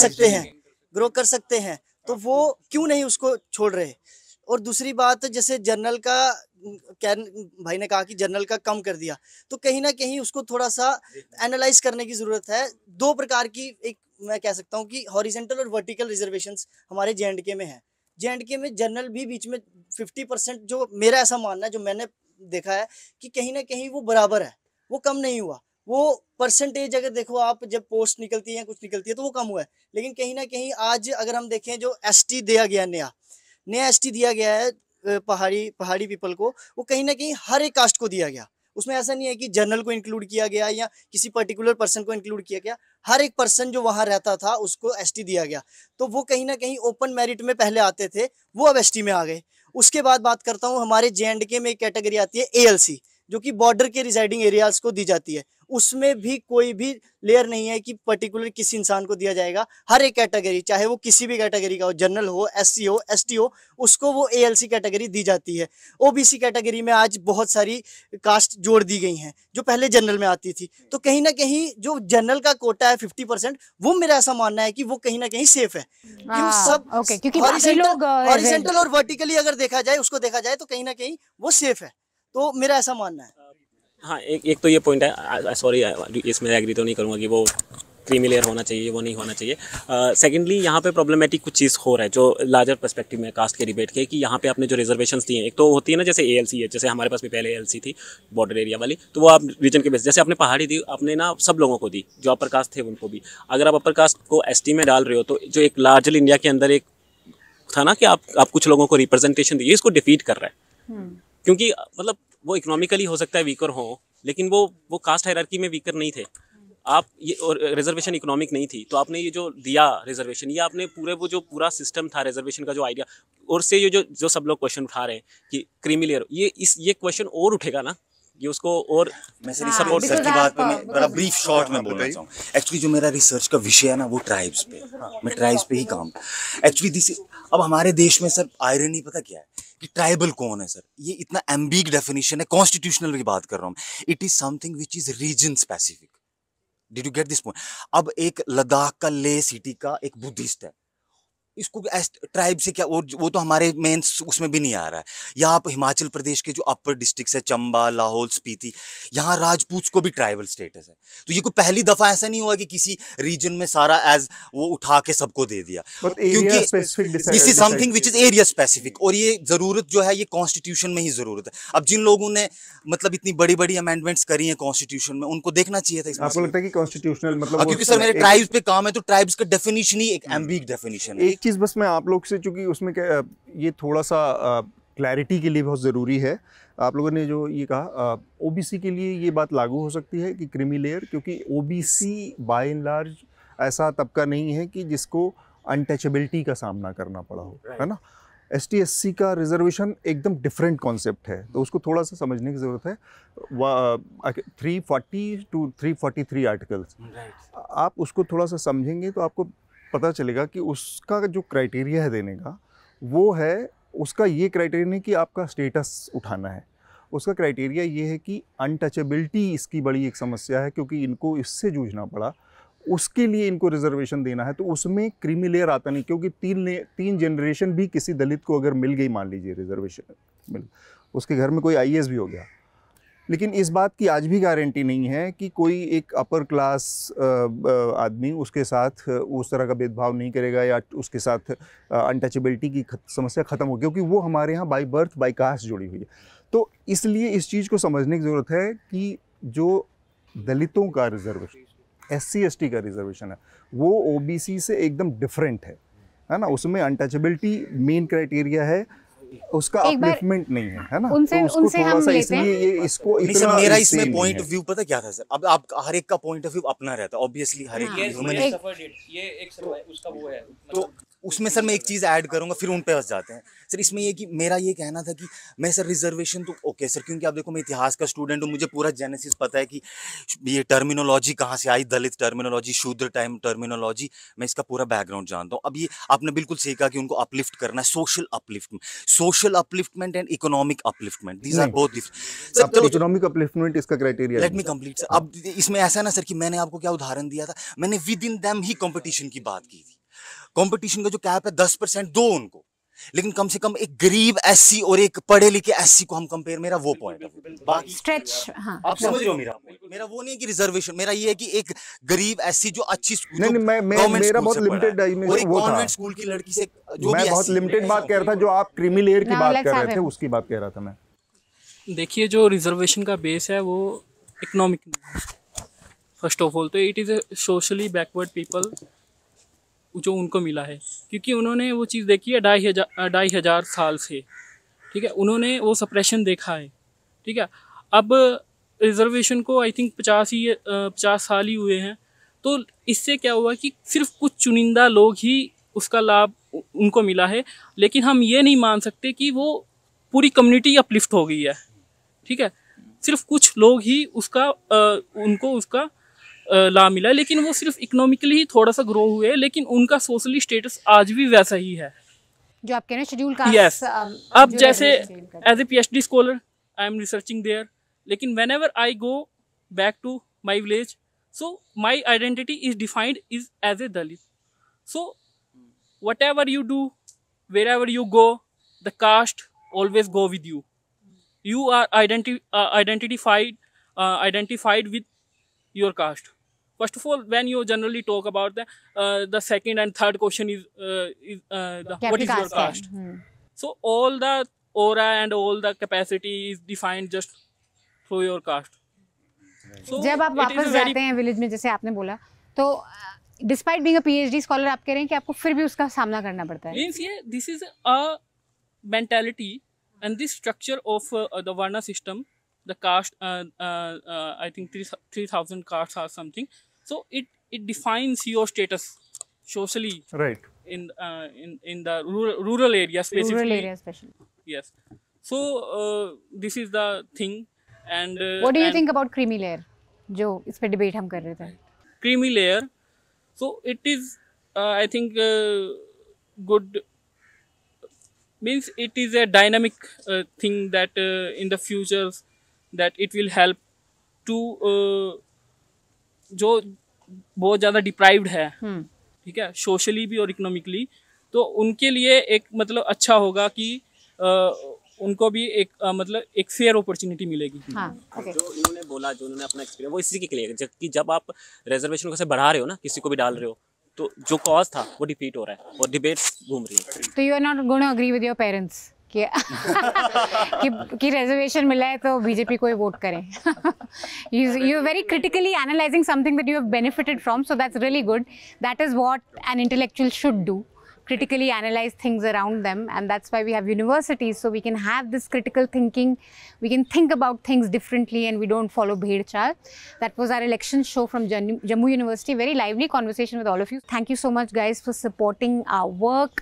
सकते हैं, तो वो क्यों नहीं उसको छोड़ रहे। और दूसरी बात, जैसे जर्नल का भाई ने कहा कि जर्नल का कम कर दिया, तो कहीं ना कहीं उसको थोड़ा सा एनालाइज करने की ज़रूरत है। दो प्रकार की, एक मैं कह सकता हूँ कि हॉरिजेंटल और वर्टिकल रिजर्वेशंस हमारे J&K में है। J&K में जनरल भी बीच में 50%, जो मेरा ऐसा मानना है, जो मैंने देखा है कि कहीं ना कहीं वो बराबर है, वो कम नहीं हुआ। वो परसेंटेज अगर देखो आप, जब पोस्ट निकलती है, कुछ निकलती है, तो वो कम हुआ है। लेकिन कहीं ना कहीं आज अगर हम देखें, जो ST दिया गया, नया ST दिया गया है पहाड़ी पीपल को, वो कहीं ना कहीं हर एक कास्ट को दिया गया। उसमें ऐसा नहीं है कि जनरल को इंक्लूड किया गया या किसी पर्टिकुलर पर्सन को इंक्लूड किया गया, हर एक पर्सन जो वहाँ रहता था उसको ST दिया गया। तो वो कहीं ना कहीं ओपन मेरिट में पहले आते थे, वो अब ST में आ गए। उसके बाद बात करता हूँ, हमारे J&K में एक कैटेगरी आती है ALC, जो कि बॉर्डर के रिजाइडिंग एरियाज को दी जाती है। उसमें भी कोई भी लेयर नहीं है कि पर्टिकुलर किसी इंसान को दिया जाएगा। हर एक कैटेगरी, चाहे वो किसी भी कैटेगरी का हो, जनरल हो, SC हो, ST हो, उसको वो ALC कैटेगरी दी जाती है। OBC कैटेगरी में आज बहुत सारी कास्ट जोड़ दी गई हैं, जो पहले जनरल में आती थी। तो कहीं ना कहीं जो जनरल का कोटा है 50%, वो मेरा ऐसा मानना है कि वो कहीं ना कहीं सेफ है। क्योंकि हॉरिजेंटल और वर्टिकली अगर देखा जाए, उसको देखा जाए, तो कहीं ना कहीं वो सेफ है। तो मेरा ऐसा मानना है। हाँ, एक तो ये पॉइंट है, सॉरी इसमें एग्री तो नहीं करूँगा कि वो क्रीमी लेयर होना चाहिए, वो नहीं होना चाहिए। सेकेंडली यहाँ पे प्रॉब्लमेटिक कुछ चीज़ हो रहा है, जो लार्जर पर्सपेक्टिव में कास्ट के डिबेट के, कि यहाँ पे आपने जो रिजर्वेशंस दिए हैं, एक तो होती है ना, जैसे ALC है, जैसे हमारे पास भी पहले ALC थी बॉर्डर एरिया वाली, तो वो आप रीजन के बेस, जैसे आपने पहाड़ी दी, आपने ना सब लोगों को दी, जो अपर कास्ट थे उनको भी। अगर आप अपर कास्ट को ST में डाल रहे हो, तो जो एक लार्जर इंडिया के अंदर एक था ना कि आप कुछ लोगों को रिप्रेजेंटेशन दिए, इसको डिफीट कर रहा है। क्योंकि मतलब वो इकोनॉमिकली हो सकता है वीकर हो, लेकिन वो कास्ट हायरार्की में वीकर नहीं थे आप, ये और रिजर्वेशन इकोनॉमिक नहीं थी, तो आपने ये जो दिया रिजर्वेशन, ये आपने वो जो पूरा सिस्टम था रिजर्वेशन का, जो आइडिया, और से ये जो सब लोग क्वेश्चन उठा रहे हैं कि क्रीमी लेयर, ये क्वेश्चन और उठेगा ना, ये उसको और मैं सपोर्ट सर की बात पे मैं बड़ा ब्रीफ शॉर्ट में बोलना चाहूँ। एक्चुअली जो मेरा रिसर्च का विषय है ना, वो ट्राइब्स पे, मैं ट्राइब्स पे ही काम, एक्चुअली अब हमारे देश में सर आयरनी पता क्या है कि ट्राइबल कौन है सर, ये इतना एम्बिग डेफिनेशन है, कॉन्स्टिट्यूशनल की बात कर रहा हूँ। It is something which is region specific, did you get this point? अब एक लद्दाख का ले सिटी का एक बुद्धिस्ट है, इसको ट्राइब से क्या, वो तो हमारे मेन उसमें भी नहीं आ रहा है। यहाँ आप हिमाचल प्रदेश के जो अपर डिस्ट्रिक्ट्स है, चंबा, लाहौल स्पीति, यहाँ राजपूत को भी ट्राइबल स्टेटस है। तो ये कोई पहली दफा ऐसा नहीं हुआ कि किसी रीजन में सारा एज वो उठा के सबको दे दिया, क्योंकि this is something which is area specific, और ये जरूरत जो है ये कॉन्स्टिट्यूशन में ही जरूरत है। अब जिन लोगों ने मतलब इतनी बड़ी बड़ी अमेंडमेंट्स करी हैं कॉन्स्टिट्यूशन में, उनको देखना चाहिए था। आपको लगता है कि कॉन्स्टिट्यूशनल मतलब, क्योंकि सर मेरे ट्राइब्स पे काम है, तो ट्राइब्स का डेफिनेशन ही एक एम्बिग डेफिनेशन है। एक चीज़ बस मैं आप लोग से, चूंकि उसमें क्या ये थोड़ा सा क्लैरिटी के लिए बहुत ज़रूरी है, आप लोगों ने जो ये कहा ओबीसी के लिए ये बात लागू हो सकती है कि क्रीमी लेयर, क्योंकि ओबीसी बाय एंड लार्ज ऐसा तबका नहीं है कि जिसको अनटचेबिलिटी का सामना करना पड़ा हो, है ना। एसटी एससी का रिजर्वेशन एकदम डिफरेंट कॉन्सेप्ट है, तो उसको थोड़ा सा समझने की ज़रूरत है। 340 to 343 आर्टिकल्स, आप उसको थोड़ा सा समझेंगे तो आपको पता चलेगा कि उसका जो क्राइटेरिया है देने का, वो है, उसका ये क्राइटेरिया नहीं कि आपका स्टेटस उठाना है, उसका क्राइटेरिया ये है कि अनटचेबिलिटी इसकी बड़ी एक समस्या है, क्योंकि इनको इससे जूझना पड़ा, उसके लिए इनको रिजर्वेशन देना है। तो उसमें क्रीमी लेयर आता नहीं, क्योंकि तीन जनरेशन भी किसी दलित को अगर मिल गई, मान लीजिए रिजर्वेशन मिल, उसके घर में कोई आईएएस भी हो गया, लेकिन इस बात की आज भी गारंटी नहीं है कि कोई एक अपर क्लास आदमी उसके साथ उस तरह का भेदभाव नहीं करेगा, या उसके साथ अनटचेबिलिटी की समस्या ख़त्म होगी, क्योंकि वो हमारे यहाँ बाय बर्थ बाय कास्ट जुड़ी हुई है। तो इसलिए इस चीज़ को समझने की ज़रूरत है कि जो दलितों का रिजर्वेशन, एससी एसटी का रिजर्वेशन है, वो ओबीसी से एकदम डिफरेंट है ना। उसमें अनटचेबिलिटी मेन क्राइटेरिया है, उसका अपलिफ्टमेंट नहीं है ना। उनसे तो उनसे हम लेते इसलिए ये इसको नहीं सर, मेरा इसमें पॉइंट ऑफ व्यू पता क्या था सर, अब आप हर एक का पॉइंट ऑफ व्यू अपना रहता है, ऑब्वियसली हर एक वो है। तो उसमें सर मैं एक चीज़ ऐड करूंगा, फिर उन पे बस जाते हैं सर। इसमें ये कि मेरा ये कहना था कि मैं सर रिजर्वेशन तो ओके सर, क्योंकि आप देखो मैं इतिहास का स्टूडेंट हूँ, मुझे पूरा जेनेसिस पता है कि ये टर्मिनोलॉजी कहाँ से आई, दलित टर्मिनोलॉजी, शूद्र टाइम टर्मिनोलॉजी, मैं इसका पूरा बैकग्राउंड जानता हूँ। अब ये आपने बिल्कुल सही कहा कि उनको अपलिफ्ट करना है, social upliftment and economic upliftment, these are both different. सब चलो, इकोनॉमिक अपलिफ्टमेंट इसका criteria, let me complete sir. अब इसमें ऐसा ना सर कि मैंने आपको क्या उदाहरण दिया था, मैंने with in them he competition की बात की थी। कंपटीशन का जो कैप है 10% दो उनको, लेकिन कम से कम एक गरीब एससी और एक पढ़े लिखे एससी को हम कंपेयर, मेरा वो पॉइंट है। स्ट्रेच, हाँ, आप समझ रहे हो मेरा वो नहीं है कि रिजर्वेशन, मेरा ये है कि एक गरीब एससी जो अच्छी नहीं, मेरा बहुत लिमिटेड गवर्नमेंट स्कूल की लड़की से जो मैं बहुत लिमिटेड बात कह रहा था, जो आप क्रीमी लेयर की बात कर रहे थे उसकी बात कह रहा था मैं। देखिए, जो रिजर्वेशन का बेस है वो इकोनॉमिक नहीं है फर्स्ट ऑफ ऑल, तो it is a socially backward people जो उनको मिला है, क्योंकि उन्होंने वो चीज़ देखी है 2,500 साल से, ठीक है, उन्होंने वो सप्रेशन देखा है, ठीक है। अब रिजर्वेशन को आई थिंक 50 साल ही हुए हैं, तो इससे क्या हुआ कि सिर्फ कुछ चुनिंदा लोग ही उसका लाभ उनको मिला है, लेकिन हम ये नहीं मान सकते कि वो पूरी कम्युनिटी अपलिफ्ट हो गई है, ठीक है। सिर्फ कुछ लोग ही उनको उसका लाभ मिला है, लेकिन वो सिर्फ इकोनॉमिकली ही थोड़ा सा ग्रो हुए, लेकिन उनका सोशली स्टेटस आज भी वैसा ही है जो आप कह रहे हैं शेड्यूल कास्ट। यस, अब जैसे as a PhD scholar I am researching there, लेकिन whenever I go back to my village, so my identity is defined is as a Dalit. So whatever you do, wherever you go, the caste always go with you. You are identified with your caste. First of all, when you generally talk about the second and third question is what is your caste? So all the aura and all the capacity is defined just through your caste. So जब आप वापस जाते हैं विलेज में, जैसे आपने बोला, तो despite being a PhD scholar आप कह रहे हैं कि आपको फिर भी उसका सामना करना पड़ता है। Means yeah, this is a mentality and this structure of the Varna system, the caste, I think 3,000 castes or something. So it defines your status socially, right? In the rural area specifically. Rural area especially. Yes. So this is the thing. And what do you think about creamy layer? जो इस पे डिबेट हम कर रहे थे. Creamy layer. So it is, I think, good. Means it is a dynamic thing that in the future that it will help to जो बहुत ज़्यादा डिप्राइव्ड है, ठीक है, सोशली भी और इकोनॉमिकली, तो उनके लिए एक मतलब अच्छा होगा कि उनको भी एक मतलब एक फेयर अपॉर्चुनिटी मिलेगी। हाँ, जो इन्होंने बोला, जो उन्होंने अपना एक्सपीरियंस, वो इसी के लिए कि जब आप रिजर्वेशन को से बढ़ा रहे हो ना, किसी को भी डाल रहे हो, तो जो कॉज था वो डिफीट हो रहा है और डिबेट्स घूम रही है। तो you are not going to agree with your parents कि रिजर्वेशन मिला है तो बीजेपी को ही वोट करें। You very critically analyzing something that you have benefited from, so that's really good. That is what an intellectual should do, critically analyze things around them, and that's why we have universities, so we can have this critical thinking, we can think about things differently and we don't follow bhed chal. That was our election show from Jammu University. Very lively conversation with all of you. Thank you so much guys for supporting our work,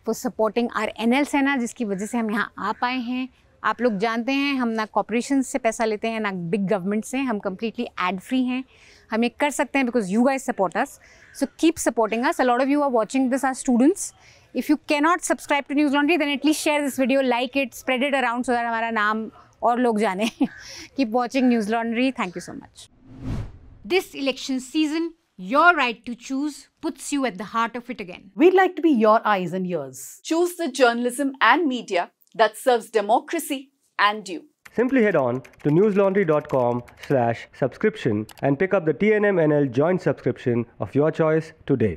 for supporting our NL Sena, जिसकी वजह से हम यहाँ आ पाए हैं। आप लोग जानते हैं हम ना कॉर्पोरेशन से पैसा लेते हैं ना बिग गवर्नमेंट से, हम कम्प्लीटली एड फ्री हैं, हम ये कर सकते हैं because you guys support us, so keep supporting us. A lot of you are watching this are students. If you cannot subscribe to Newslaundry then at least share this video, like it, spread it around so that हमारा नाम और लोग जाने। Keep watching Newslaundry. Thank you so much. This election season, your right to choose puts you at the heart of it again. We'd like to be your eyes and ears. Choose the journalism and media that serves democracy and you. Simply head on to newslaundry.com/subscription and pick up the TNMNL joint subscription of your choice today.